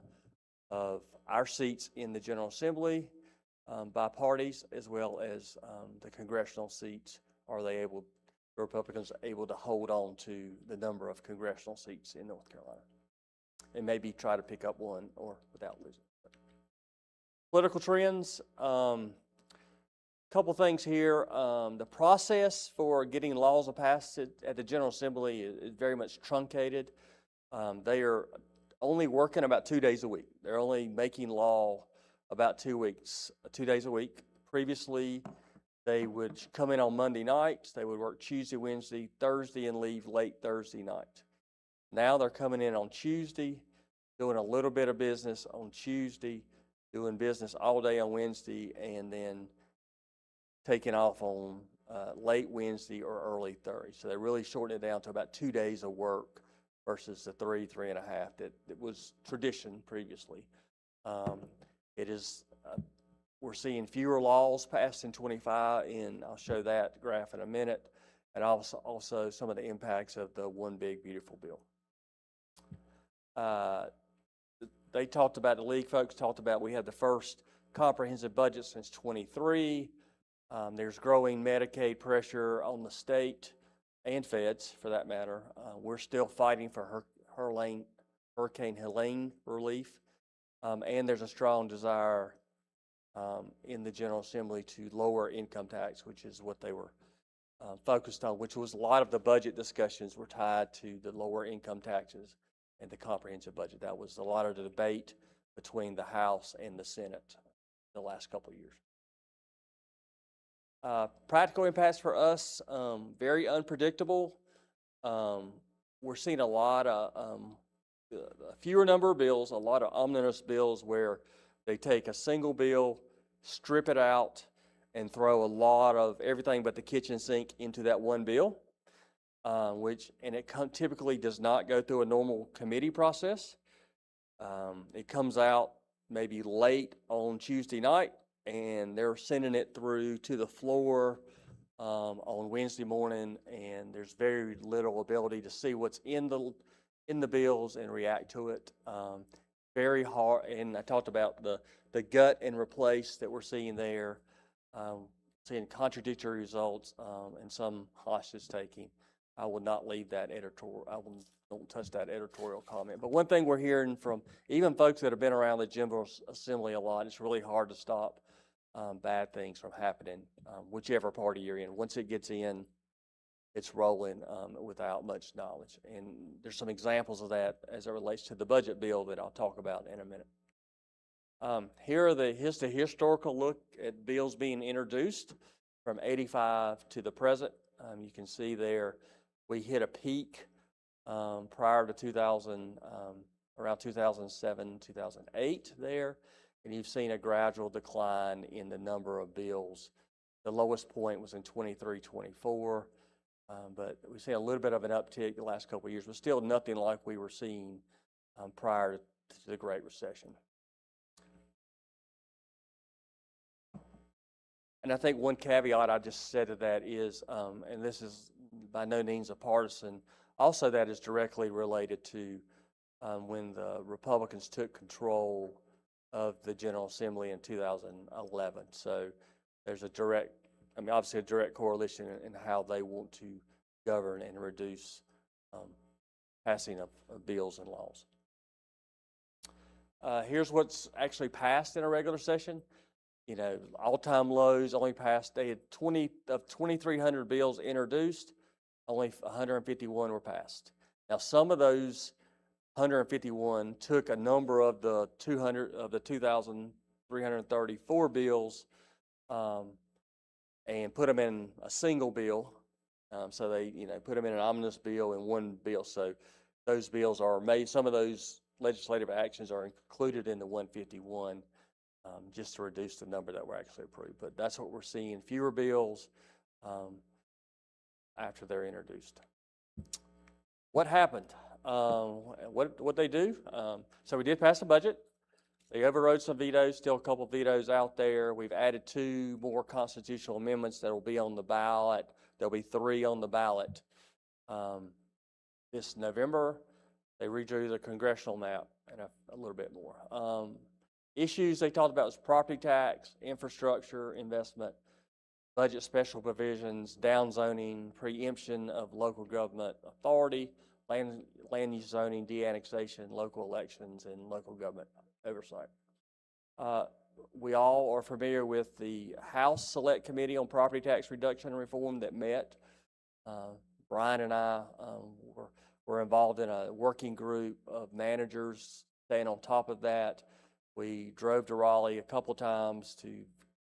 of our seats in the General Assembly by parties, as well as the congressional seats. Are they able the Republicans are able to hold on to the number of congressional seats in North Carolina and maybe try to pick up one or without losing. Political trends, couple things here. The process for getting laws passed at the General Assembly is very much truncated. They are only working about 2 days a week. They're only making law about 2 days a week. Previously, they would come in on Monday night. They would work Tuesday, Wednesday, Thursday, and leave late Thursday night. Now they're coming in on Tuesday, doing a little bit of business on Tuesday, doing business all day on Wednesday, and then taking off on late Wednesday or early Thursday. So they really shortened it down to about 2 days of work versus the 3.5 that was tradition previously. It is, we're seeing fewer laws passed in 25, and I'll show that graph in a minute, and also some of the impacts of the One Big Beautiful Bill. They talked about, the league folks talked about, we had the first comprehensive budget since 23. There's growing Medicaid pressure on the state and feds, for that matter. We're still fighting for Hurricane Helene relief, and there's a strong desire in the General Assembly to lower income tax, which is what they were focused on, which was a lot of the budget discussions were tied to the lower income taxes and the comprehensive budget. That was a lot of the debate between the House and the Senate the last couple of years. Practical impacts for us, very unpredictable. We're seeing a lot of, a fewer number of bills, a lot of omnibus bills where they take a single bill, strip it out, and throw a lot of everything but the kitchen sink into that one bill, and it typically does not go through a normal committee process. It comes out maybe late on Tuesday night, and they're sending it through to the floor on Wednesday morning, and there's very little ability to see what's in the bills and react to it. Very hard, and I talked about the gut and replace that we're seeing there, seeing contradictory results and some hostage taking. I will not leave that editorial. Don't touch that editorial comment. But one thing we're hearing from even folks that have been around the General Assembly a lot, it's really hard to stop bad things from happening, whichever party you're in. Once it gets in, it's rolling without much knowledge. And there's some examples of that as it relates to the budget bill that I'll talk about in a minute. Here's the historical look at bills being introduced from 85 to the present. You can see there we hit a peak prior to 2000, around 2007, 2008 there. And you've seen a gradual decline in the number of bills. The lowest point was in 23, 24, but we've seen a little bit of an uptick the last couple of years, but still nothing like we were seeing prior to the Great Recession. And I think one caveat I just said to that is, and this is by no means a partisan, also that is directly related to when the Republicans took control of the General Assembly in 2011. So there's obviously a direct correlation in how they want to govern and reduce passing of bills and laws. Here's what's actually passed in a regular session. You know, all-time lows only passed, they had 2,300 bills introduced, only 151 were passed. Now, some of those 151 took a number of the 2,334 bills and put them in a single bill. So they, put them in an omnibus bill and one bill. So those bills are made, some of those legislative actions are included in the 151 just to reduce the number that were actually approved. But that's what we're seeing, fewer bills after they're introduced. What happened? What they do? So we did pass a budget. They overrode some vetoes, still a couple of vetoes out there. We've added 2 more constitutional amendments that will be on the ballot. There'll be 3 on the ballot this November. They redrew the congressional map and a little bit more. Issues they talked about was property tax, infrastructure, investment, budget special provisions, downzoning, preemption of local government authority, land use zoning, de-annexation, local elections, and local government oversight. We all are familiar with the House Select Committee on Property Tax Reduction and Reform that met. Brian and I were involved in a working group of managers staying on top of that. We drove to Raleigh a couple times to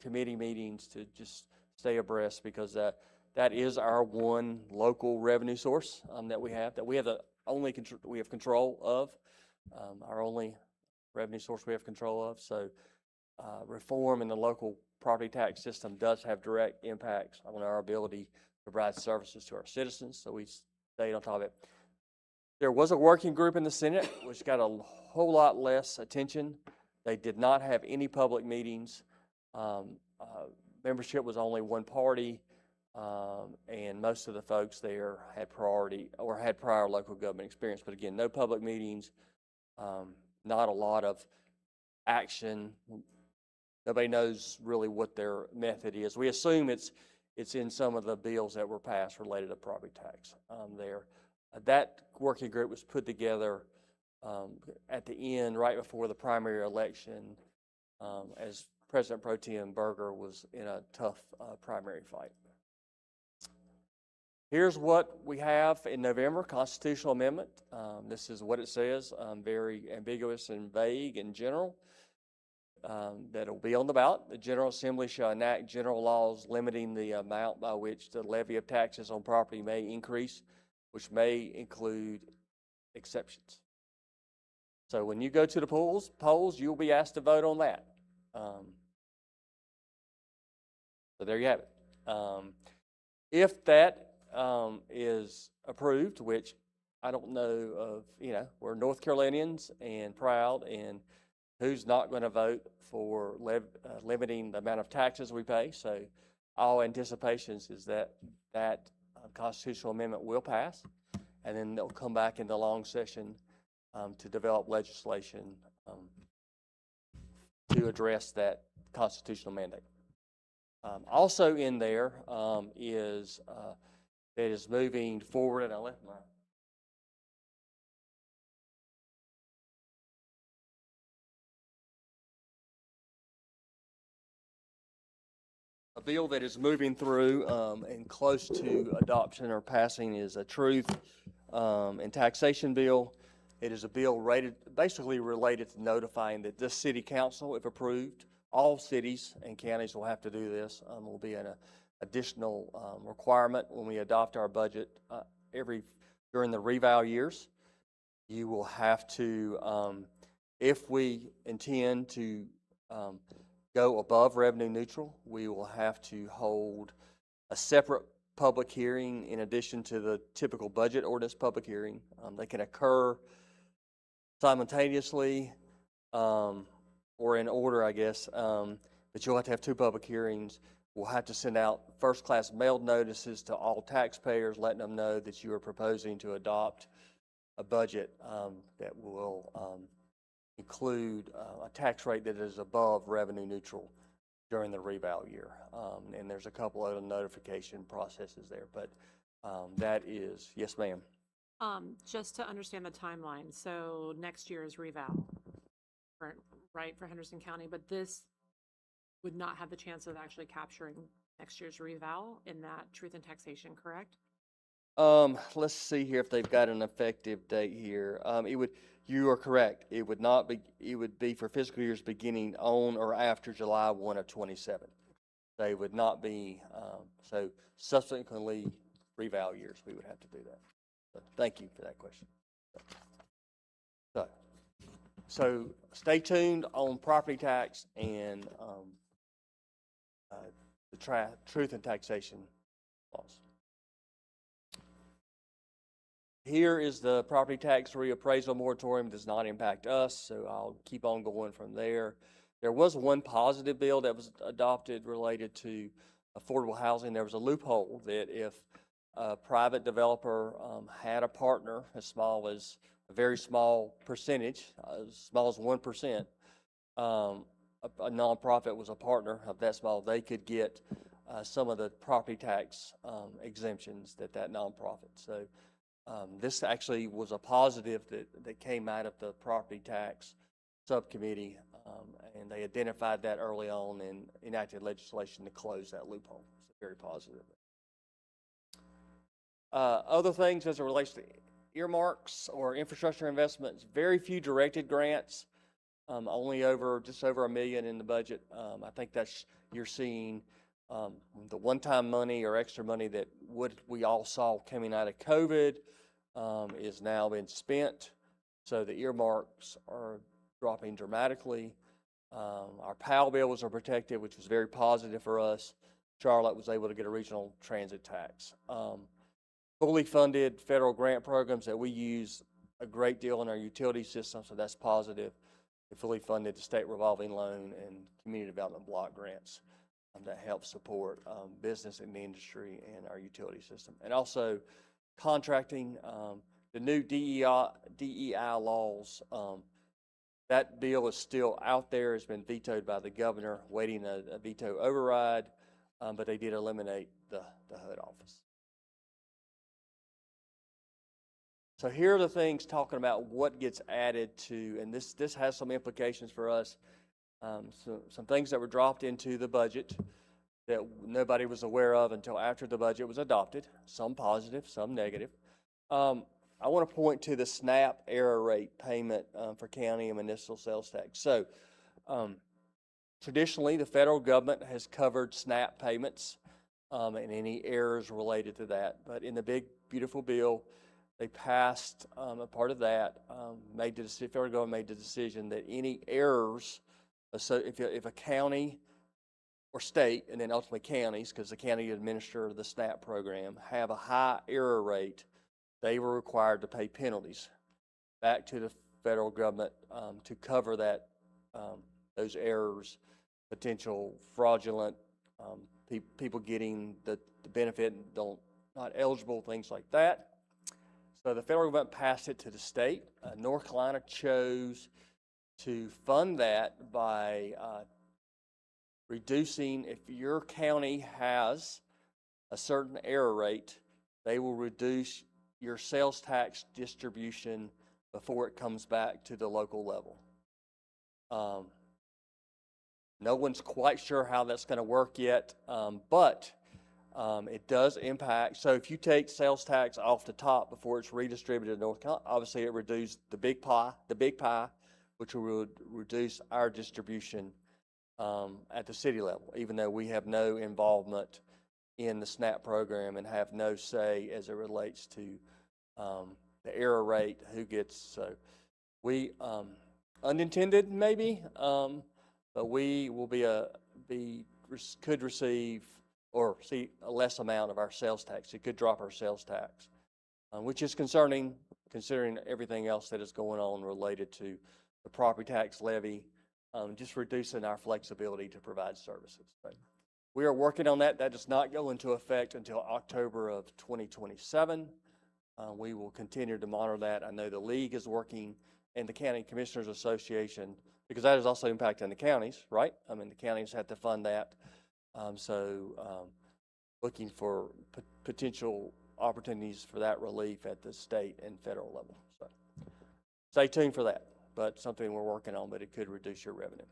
committee meetings to just stay abreast, because that is our one local revenue source that we have the only we have control of, our only revenue source we have control of. So reform in the local property tax system does have direct impacts on our ability to provide services to our citizens, so we stayed on top of it. There was a working group in the Senate which got a whole lot less attention. They did not have any public meetings. Membership was only one party, and most of the folks there had prior local government experience. But again, no public meetings, not a lot of action. Nobody knows really what their method is. We assume it's in some of the bills that were passed related to property tax there. That working group was put together at the end, right before the primary election, as President Pro Tem Berger was in a tough primary fight. Here's what we have in November: constitutional amendment. This is what it says, very ambiguous and vague in general. That'll be on the ballot. The General Assembly shall enact general laws limiting the amount by which the levy of taxes on property may increase, which may include exceptions. So when you go to the polls, you'll be asked to vote on that. So there you have it. If that is approved, which I don't know of, we're North Carolinians and proud, and who's not going to vote for limiting the amount of taxes we pay? So all anticipations is that constitutional amendment will pass, and then they'll come back in the long session to develop legislation to address that constitutional mandate. Also in there is that is moving forward, and I left my a bill that is moving through and close to adoption or passing is a truth and taxation bill. It is a bill basically related to notifying that this city council, if approved, all cities and counties will have to do this. Will be an additional requirement when we adopt our budget during the reval years. You will have to, if we intend to go above revenue neutral, we will have to hold a separate public hearing in addition to the typical budget ordinance public hearing. They can occur simultaneously or in order, I guess, but you'll have to have two public hearings. We'll have to send out first-class mailed notices to all taxpayers, letting them know that you are proposing to adopt a budget that will include a tax rate that is above revenue neutral during the reval year. And there's a couple other notification processes there, but that is, yes, ma'am. Just to understand the timeline, so next year is reval, right, for Henderson County, but this would not have the chance of actually capturing next year's reval in that truth and taxation, correct? Let's see here if they've got an effective date here. You are correct. It would not be, it would be for fiscal years beginning on or after July 1 of 27. They would not be, so subsequently reval years, we would have to do that. So thank you for that question. So stay tuned on property tax and the truth and taxation laws. Here is the property tax reappraisal moratorium. Does not impact us, so I'll keep on going from there. There was one positive bill that was adopted related to affordable housing. There was a loophole that if a private developer had a partner as small as a very small percentage, as small as 1%, a nonprofit was a partner of that small, they could get some of the property tax exemptions that nonprofit. So this actually was a positive that came out of the property tax subcommittee, and they identified that early on and enacted legislation to close that loophole. So very positive. Other things as it relates to earmarks or infrastructure investments, very few directed grants, only just over $1 million in the budget. I think you're seeing the one-time money or extra money that we all saw coming out of COVID is now been spent. So the earmarks are dropping dramatically. Our PAL bills are protected, which was very positive for us. Charlotte was able to get a regional transit tax. Fully funded federal grant programs that we use a great deal in our utility system, so that's positive. We fully funded the state revolving loan and community development block grants that help support business and the industry and our utility system. And also contracting, the new DEI laws, that bill is still out there. It's been vetoed by the governor, waiting a veto override, but they did eliminate the HUD office. So here are the things talking about what gets added to, and this has some implications for us. Some things that were dropped into the budget that nobody was aware of until after the budget was adopted, some positive, some negative. I want to point to the SNAP error rate payment for county and municipal sales tax. So traditionally, the federal government has covered SNAP payments and any errors related to that. But in the big, beautiful bill, they passed a part of that, federal government made the decision that any errors, so if a county or state, and then ultimately counties, because the county administer the SNAP program, have a high error rate, they were required to pay penalties back to the federal government to cover that those errors, potential fraudulent people getting the benefit and not eligible, things like that. So the federal government passed it to the state. North Carolina chose to fund that by reducing, if your county has a certain error rate, they will reduce your sales tax distribution before it comes back to the local level. No one's quite sure how that's going to work yet, but it does impact. So if you take sales tax off the top before it's redistributed to North Carolina, obviously it reduced the big pie, which would reduce our distribution at the city level, even though we have no involvement in the SNAP program and have no say as it relates to the error rate, who gets. So we, unintended maybe, but we will could receive or see a less amount of our sales tax. It could drop our sales tax, which is concerning considering everything else that is going on related to the property tax levy, just reducing our flexibility to provide services. But we are working on that. That does not go into effect until October of 2027. We will continue to monitor that. I know the league is working and the County Commissioners Association, because that is also impacting the counties, right? I mean, the counties have to fund that. Looking for potential opportunities for that relief at the state and federal level. So stay tuned for that, but something we're working on, but it could reduce your revenue.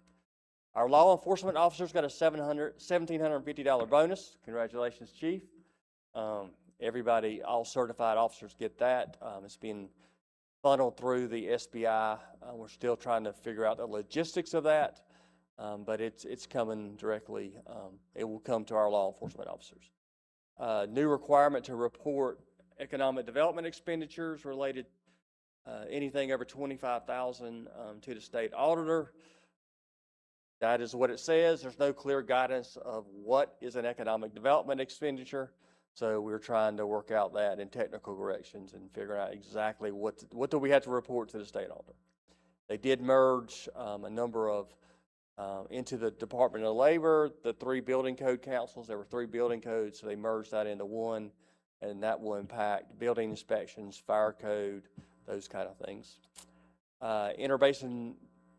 Our law enforcement officers got a $1,750 bonus. Congratulations, Chief. Everybody, all certified officers get that. It's being funneled through the SBI. We're still trying to figure out the logistics of that. But it's coming directly. It will come to our law enforcement officers. New requirement to report economic development expenditures related anything over $25,000 to the state auditor. That is what it says. There's no clear guidance of what is an economic development expenditure. So we're trying to work out that in technical corrections and figure out exactly what do we have to report to the state auditor. They did merge a number of into the Department of Labor, the 3 building code councils. There were 3 building codes, so they merged that into one, and that will impact building inspections, fire code, those kind of things. Interbasin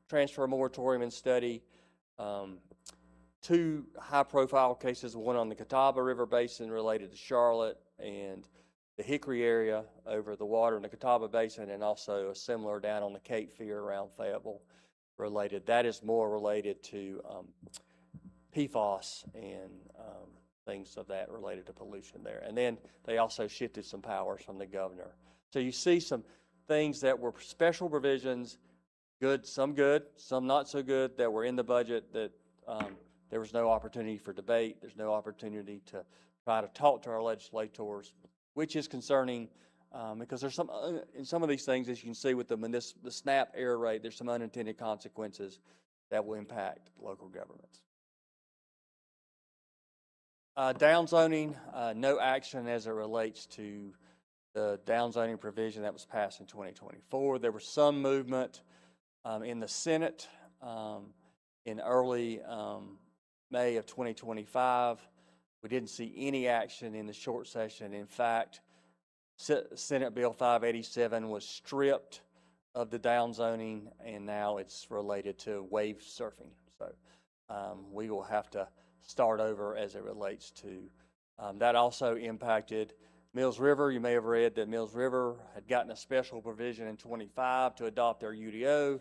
transfer moratorium and study. two high-profile cases, one on the Catawba River Basin related to Charlotte and the Hickory area over the water in the Catawba Basin, and also a similar down on the Cape Fear around Fayetteville related. That is more related to PFAS and things of that related to pollution there. And then they also shifted some powers from the governor. So you see some things that were special provisions, some good, some not so good, that were in the budget that there was no opportunity for debate. There's no opportunity to try to talk to our legislators, which is concerning because there's some, in some of these things, as you can see with the SNAP error rate, there's some unintended consequences that will impact local governments. Downzoning, no action as it relates to the downzoning provision that was passed in 2024. There was some movement in the Senate in early May of 2025. We didn't see any action in the short session. In fact, Senate Bill 587 was stripped of the downzoning, and now it's related to wave surfing. So we will have to start over as it relates to that. Also impacted Mills River. You may have read that Mills River had gotten a special provision in 25 to adopt their UDO.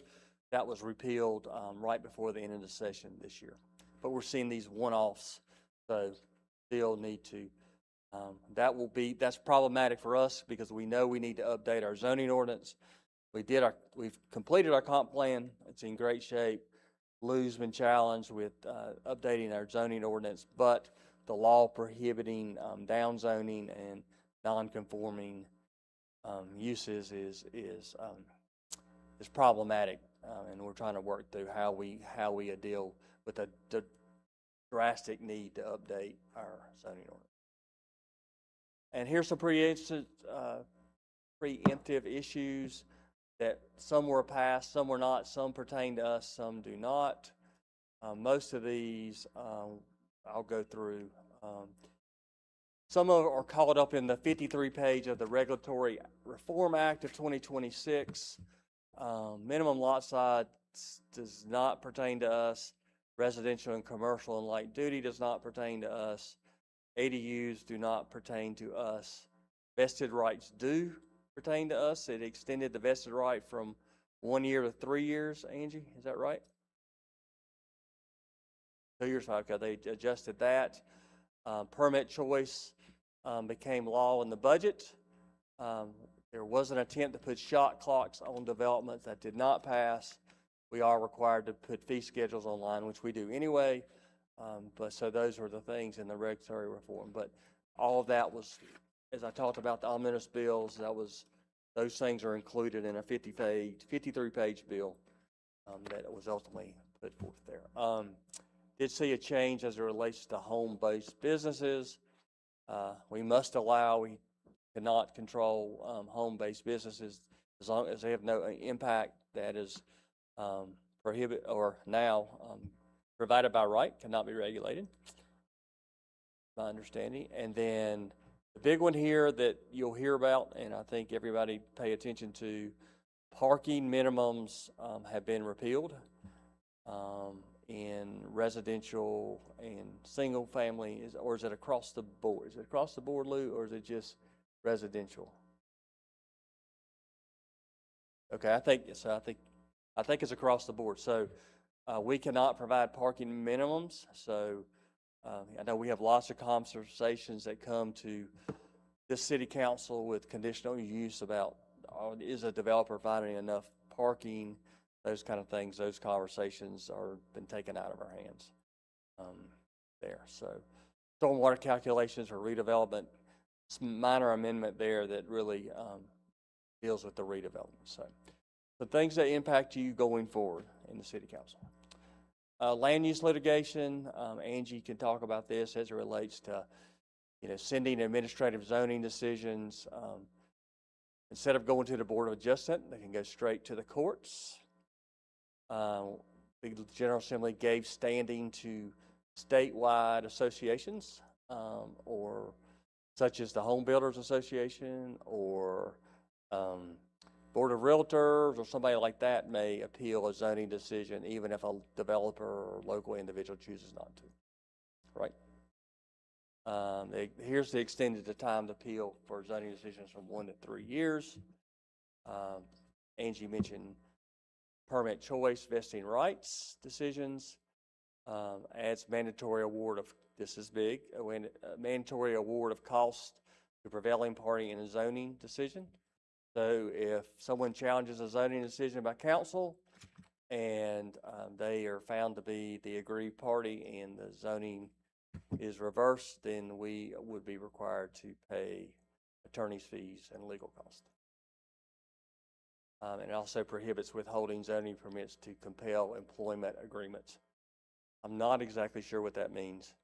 That was repealed right before the end of the session this year. But we're seeing these one-offs, so still need to, that's problematic for us because we know we need to update our zoning ordinance. We've completed our comp plan. It's in great shape. Lou's been challenged with updating our zoning ordinance, but the law prohibiting downzoning and non-conforming uses is problematic, and we're trying to work through how we deal with the drastic need to update our zoning ordinance. And here's some preemptive issues that some were passed, some were not, some pertain to us, some do not. Most of these I'll go through. Some of them are caught up in the 53 page of the Regulatory Reform Act of 2026. Minimum lot size does not pertain to us. Residential and commercial and light duty does not pertain to us. ADUs do not pertain to us. Vested rights do pertain to us. It extended the vested right from 1 year to 3 years. Angie, is that right? 2 years. Okay, they adjusted that. Permit choice became law in the budget. There was an attempt to put shot clocks on developments that did not pass. We are required to put fee schedules online, which we do anyway. But so those were the things in the regulatory reform. But all of that was, as I talked about the omnibus bills, those things are included in a 53-page bill that was ultimately put forth there. Did see a change as it relates to home-based businesses. We cannot control home-based businesses as long as they have no impact that is prohibited or now provided by right, cannot be regulated, my understanding. And then the big one here that you'll hear about, and I think everybody pay attention to, parking minimums have been repealed in residential and single family, or is it across the board? Is it across the board, Lou, or is it just residential? Okay, I think it's across the board. So we cannot provide parking minimums. So I know we have lots of conversations that come to this city council with conditional use about is a developer finding enough parking, those kind of things. Those conversations are been taken out of our hands there. So stormwater calculations or redevelopment, some minor amendment there that really deals with the redevelopment. So the things that impact you going forward in the city council. Land use litigation, Angie can talk about this as it relates to, sending administrative zoning decisions. Instead of going to the Board of Adjustment, they can go straight to the courts. The General Assembly gave standing to statewide associations, or such as the Home Builders Association or Board of Realtors or somebody like that may appeal a zoning decision even if a developer or local individual chooses not to, right? Here's the extended the time to appeal for zoning decisions from 1 to 3 years. Angie mentioned permit choice, vesting rights decisions, adds mandatory award of, this is big, mandatory award of cost to prevailing party in a zoning decision. So if someone challenges a zoning decision by council and they are found to be the aggrieved party and the zoning is reversed, then we would be required to pay attorney's fees and legal costs. And it also prohibits withholding zoning permits to compel employment agreements. I'm not exactly sure what that means.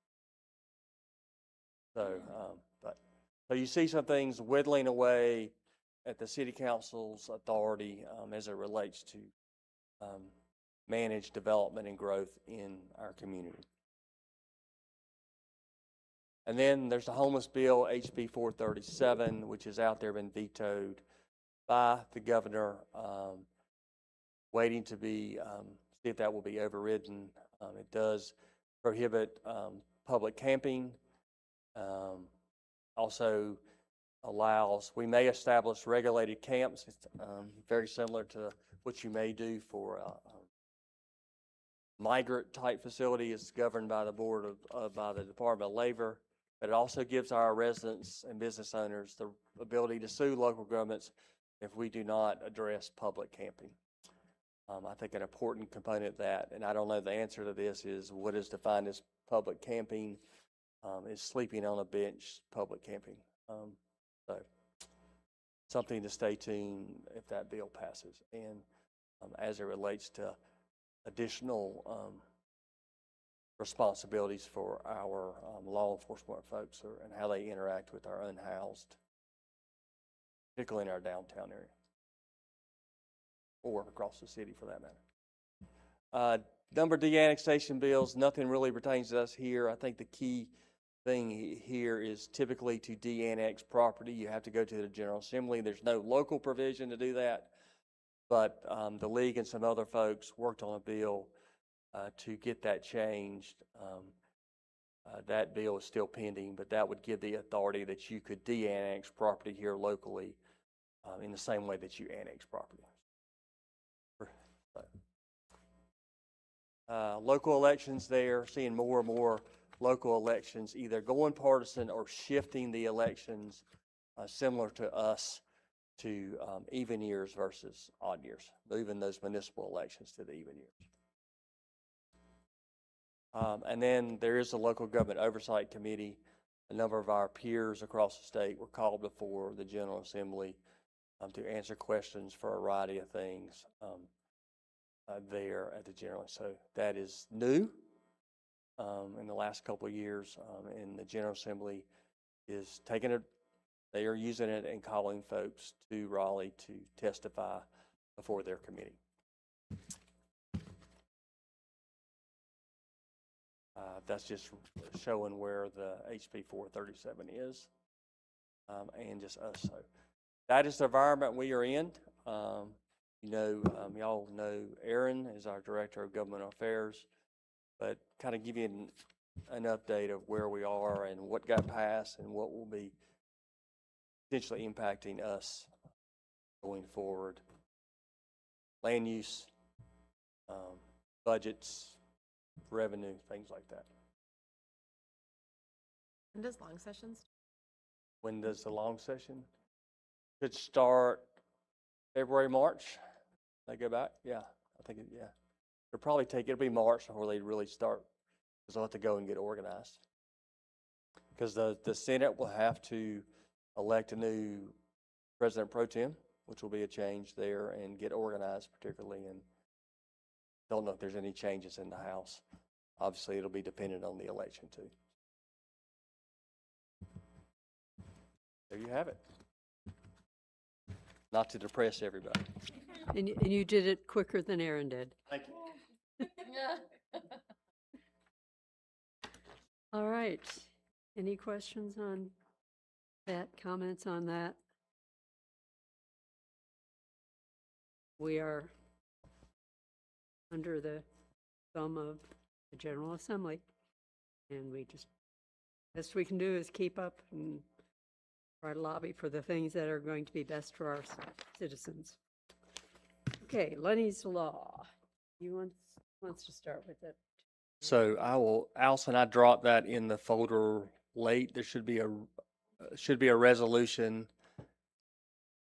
So, so you see some things whittling away at the city council's authority as it relates to manage development and growth in our community. And then there's the homeless bill, HB 437, which is out there, been vetoed by the governor, waiting to be, see if that will be overridden. It does prohibit public camping, also allows, we may establish regulated camps. It's very similar to what you may do for a migrant type facility. It's governed by the board of by the Department of Labor, but it also gives our residents and business owners the ability to sue local governments if we do not address public camping. I think an important component of that, and I don't know the answer to this, is what is defined as public camping. Is sleeping on a bench public camping? So something to stay tuned if that bill passes. And as it relates to additional responsibilities for our law enforcement folks and how they interact with our unhoused, particularly in our downtown area or across the city for that matter. Number de-annexation bills, nothing really pertains to us here. I think the key thing here is typically to de-annex property, you have to go to the General Assembly. There's no local provision to do that, but the league and some other folks worked on a bill to get that changed. That bill is still pending, but that would give the authority that you could de-annex property here locally in the same way that you annex property. Local elections there, seeing more and more local elections either going partisan or shifting the elections similar to us to even years versus odd years, moving those municipal elections to the even years. And then there is a local government oversight committee. A number of our peers across the state were called before the General Assembly to answer questions for a variety of things there at the General. So that is new in the last couple of years, and the General Assembly is taking it, they are using it and calling folks to Raleigh to testify before their committee. That's just showing where the HB 437 is, and just us. So that is the environment we are in. You know, y'all know Aaron is our Director of Government Affairs, but kind of give you an update of where we are and what got passed and what will be potentially impacting us going forward. Land use, budgets, revenue, things like that. When does long sessions? When does the long session? Could start February, March. They go back? Yeah, I think it, yeah. It'll probably take, it'll be March before they really start, because they'll have to go and get organized. Because the Senate will have to elect a new President Pro Tem, which will be a change there, and get organized particularly, and don't know if there's any changes in the House. Obviously, it'll be dependent on the election too. There you have it. Not to depress everybody. And you did it quicker than Aaron did. Thank you. All right. Any questions on that, comments on that? we are under the thumb of the General Assembly. And we just, best we can do is keep up and try to lobby for the things that are going to be best for our citizens. Okay, Lenny's Law. You wants to start with it? So Allison, I dropped that in the folder late. There should be a resolution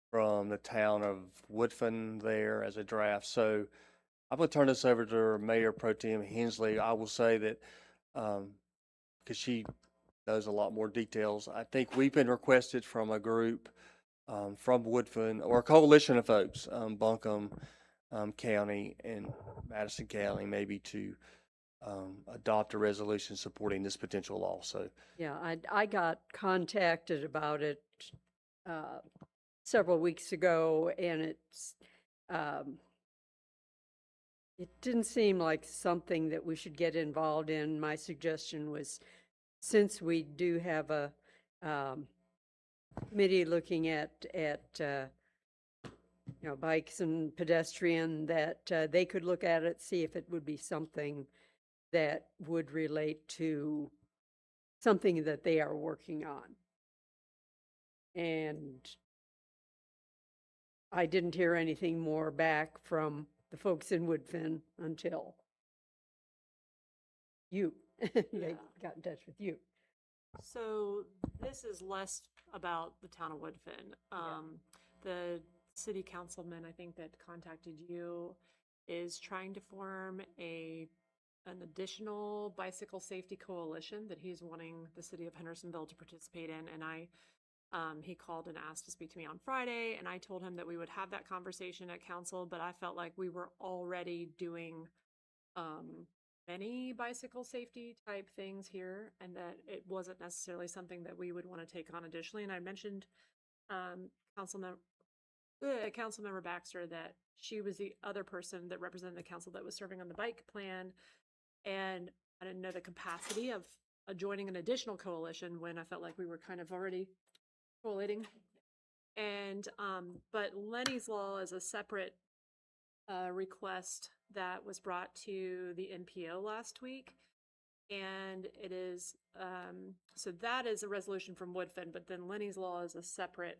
from the town of Woodfin there as a draft. So I'm going to turn this over to Mayor Pro Tem Hensley. I will say that, because she knows a lot more details, I think we've been requested from a group from Woodfin, or a coalition of folks, Buncombe County and Madison County, maybe to adopt a resolution supporting this potential law. So Yeah, I got contacted about it several weeks ago, and it didn't seem like something that we should get involved in. My suggestion was, since we do have a committee looking at bikes and pedestrian, that they could look at it, see if it would be something that would relate to something that they are working on. And I didn't hear anything more back from the folks in Woodfin until they got in touch with you. So this is less about the town of Woodfin. The city councilman, I think, that contacted you is trying to form an additional bicycle safety coalition that he's wanting the city of Hendersonville to participate in. And he called and asked to speak to me on Friday, and I told him that we would have that conversation at council, but I felt like we were already doing many bicycle safety type things here, and that it wasn't necessarily something that we would want to take on additionally. And I mentioned Councilmember Baxter that she was the other person that represented the council that was serving on the bike plan, and I didn't know the capacity of joining an additional coalition when I felt like we were kind of already collating. And but Lenny's Law is a separate request that was brought to the NPO last week. And it is, so that is a resolution from Woodfin, but then Lenny's Law is a separate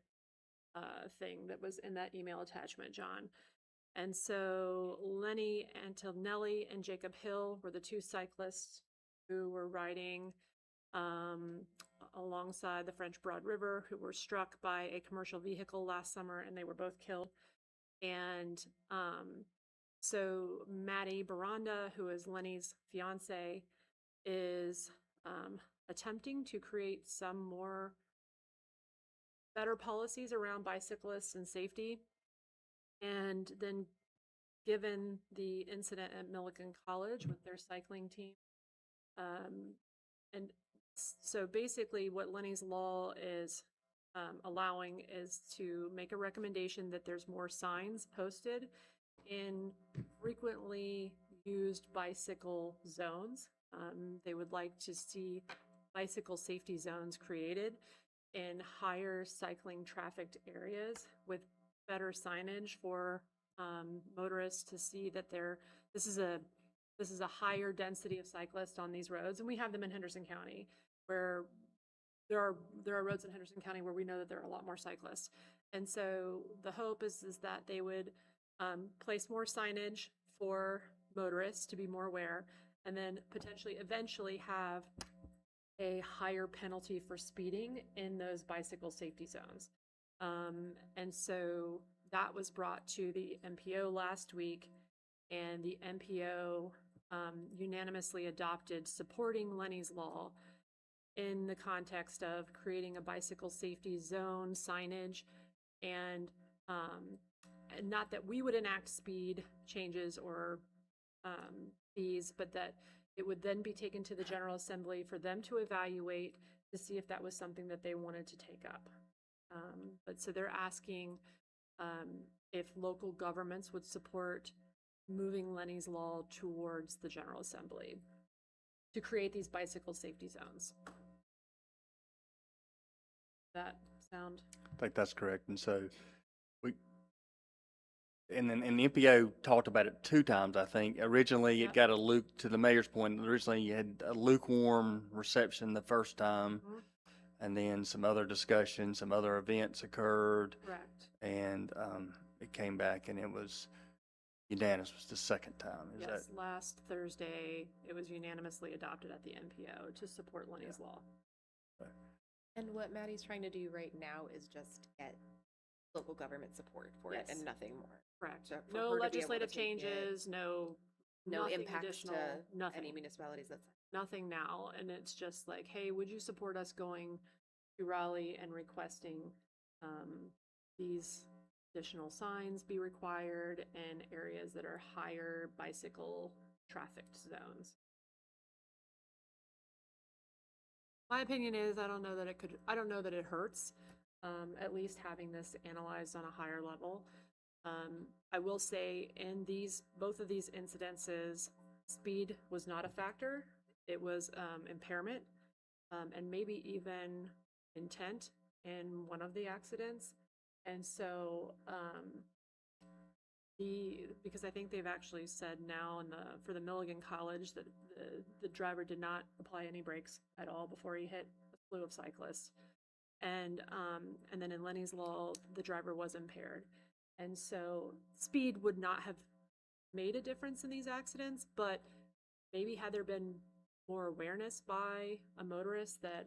thing that was in that email attachment, John. And so Lenny Antonelli and Jacob Hill were the two cyclists who were riding alongside the French Broad River, who were struck by a commercial vehicle last summer, and they were both killed. And so Maddie Baranda, who is Lenny's fiance, is attempting to create some more better policies around bicyclists and safety. And then given the incident at Millikan College with their cycling team, and so basically what Lenny's Law is allowing is to make a recommendation that there's more signs posted in frequently used bicycle zones. They would like to see bicycle safety zones created in higher cycling trafficked areas with better signage for motorists to see that this is a higher density of cyclists on these roads, and we have them in Henderson County, where there are roads in Henderson County where we know that there are a lot more cyclists. And so the hope is that they would place more signage for motorists to be more aware, and then potentially eventually have a higher penalty for speeding in those bicycle safety zones. And so that was brought to the MPO last week, and the MPO unanimously adopted supporting Lenny's Law in the context of creating a bicycle safety zone signage, and not that we would enact speed changes or fees, but that it would then be taken to the General Assembly for them to evaluate to see if that was something that they wanted to take up. But so they're asking if local governments would support moving Lenny's Law towards the General Assembly to create these bicycle safety zones. That sound? I think that's correct. And so and the MPO talked about it 2 times, I think. Originally, it Yep. got to the mayor's point, originally you had a lukewarm reception the first time, Mhm. and then some other discussions, some other events occurred, Correct. and it came back and it was unanimous the second time. Is Yes, that? last Thursday, it was unanimously adopted at the MPO to support Lenny's law. And what Maddie's trying to do right now is just get local government support for it Yes. and nothing more. Correct. So for No her to be able legislative to take it, changes, no, No nothing impact additional, to any nothing, municipalities. That's nothing now. And it's just like, hey, would you support us going to Raleigh and requesting these additional signs be required in areas that are higher bicycle trafficked zones? My opinion is, I don't know that it hurts, at least having this analyzed on a higher level. I will say in both of these incidences, speed was not a factor. It was impairment, and maybe even intent in one of the accidents. And so, because I think they've actually said now for the Milligan College that the driver did not apply any brakes at all before he hit a slew of cyclists. And then in Lenny's law, the driver was impaired. And so speed would not have made a difference in these accidents, but maybe had there been more awareness by a motorist that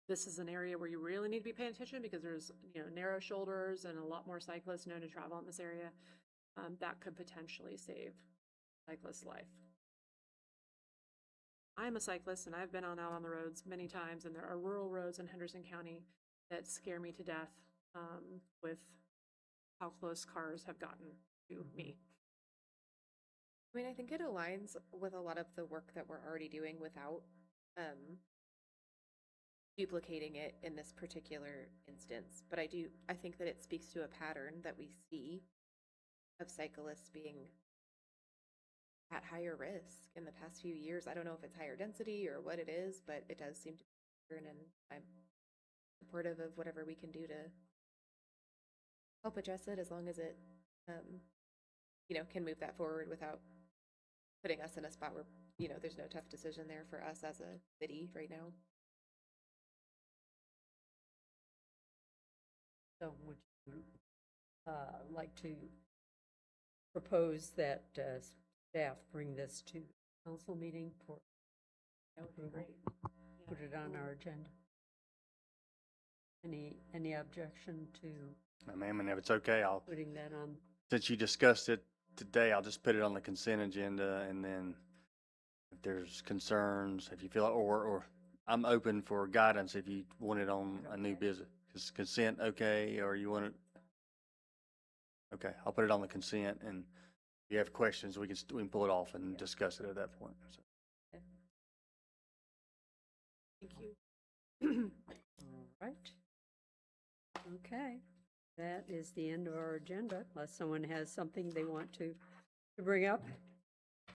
this is an area where you really need to be paying attention because there's, narrow shoulders and a lot more cyclists known to travel in this area, that could potentially save a cyclist's life. I'm a cyclist and I've been out on the roads many times, and there are rural roads in Henderson County that scare me to death with how close cars have gotten to me. I mean, I think it aligns with a lot of the work that we're already doing without duplicating it in this particular instance. But I think that it speaks to a pattern that we see of cyclists being at higher risk in the past few years. I don't know if it's higher density or what it is, but it does seem to be a pattern, and I'm supportive of whatever we can do to help address it, as long as it, can move that forward without putting us in a spot where, there's no tough decision there for us as a city right now. So would you like to propose that staff bring this to council meeting for approval? Put it on our agenda. Any objection to Ma'am, and if it's okay, putting that on? since you discussed it today, I'll just put it on the consent agenda, and then if there's concerns, if you feel, or I'm open for guidance if you want it on a new business. Is consent okay, or you want it? Okay, I'll put it on the consent, and if you have questions, we can pull it off and discuss it at that point. So. Thank you. All right. Okay, that is the end of our agenda, unless someone has something they want to bring up.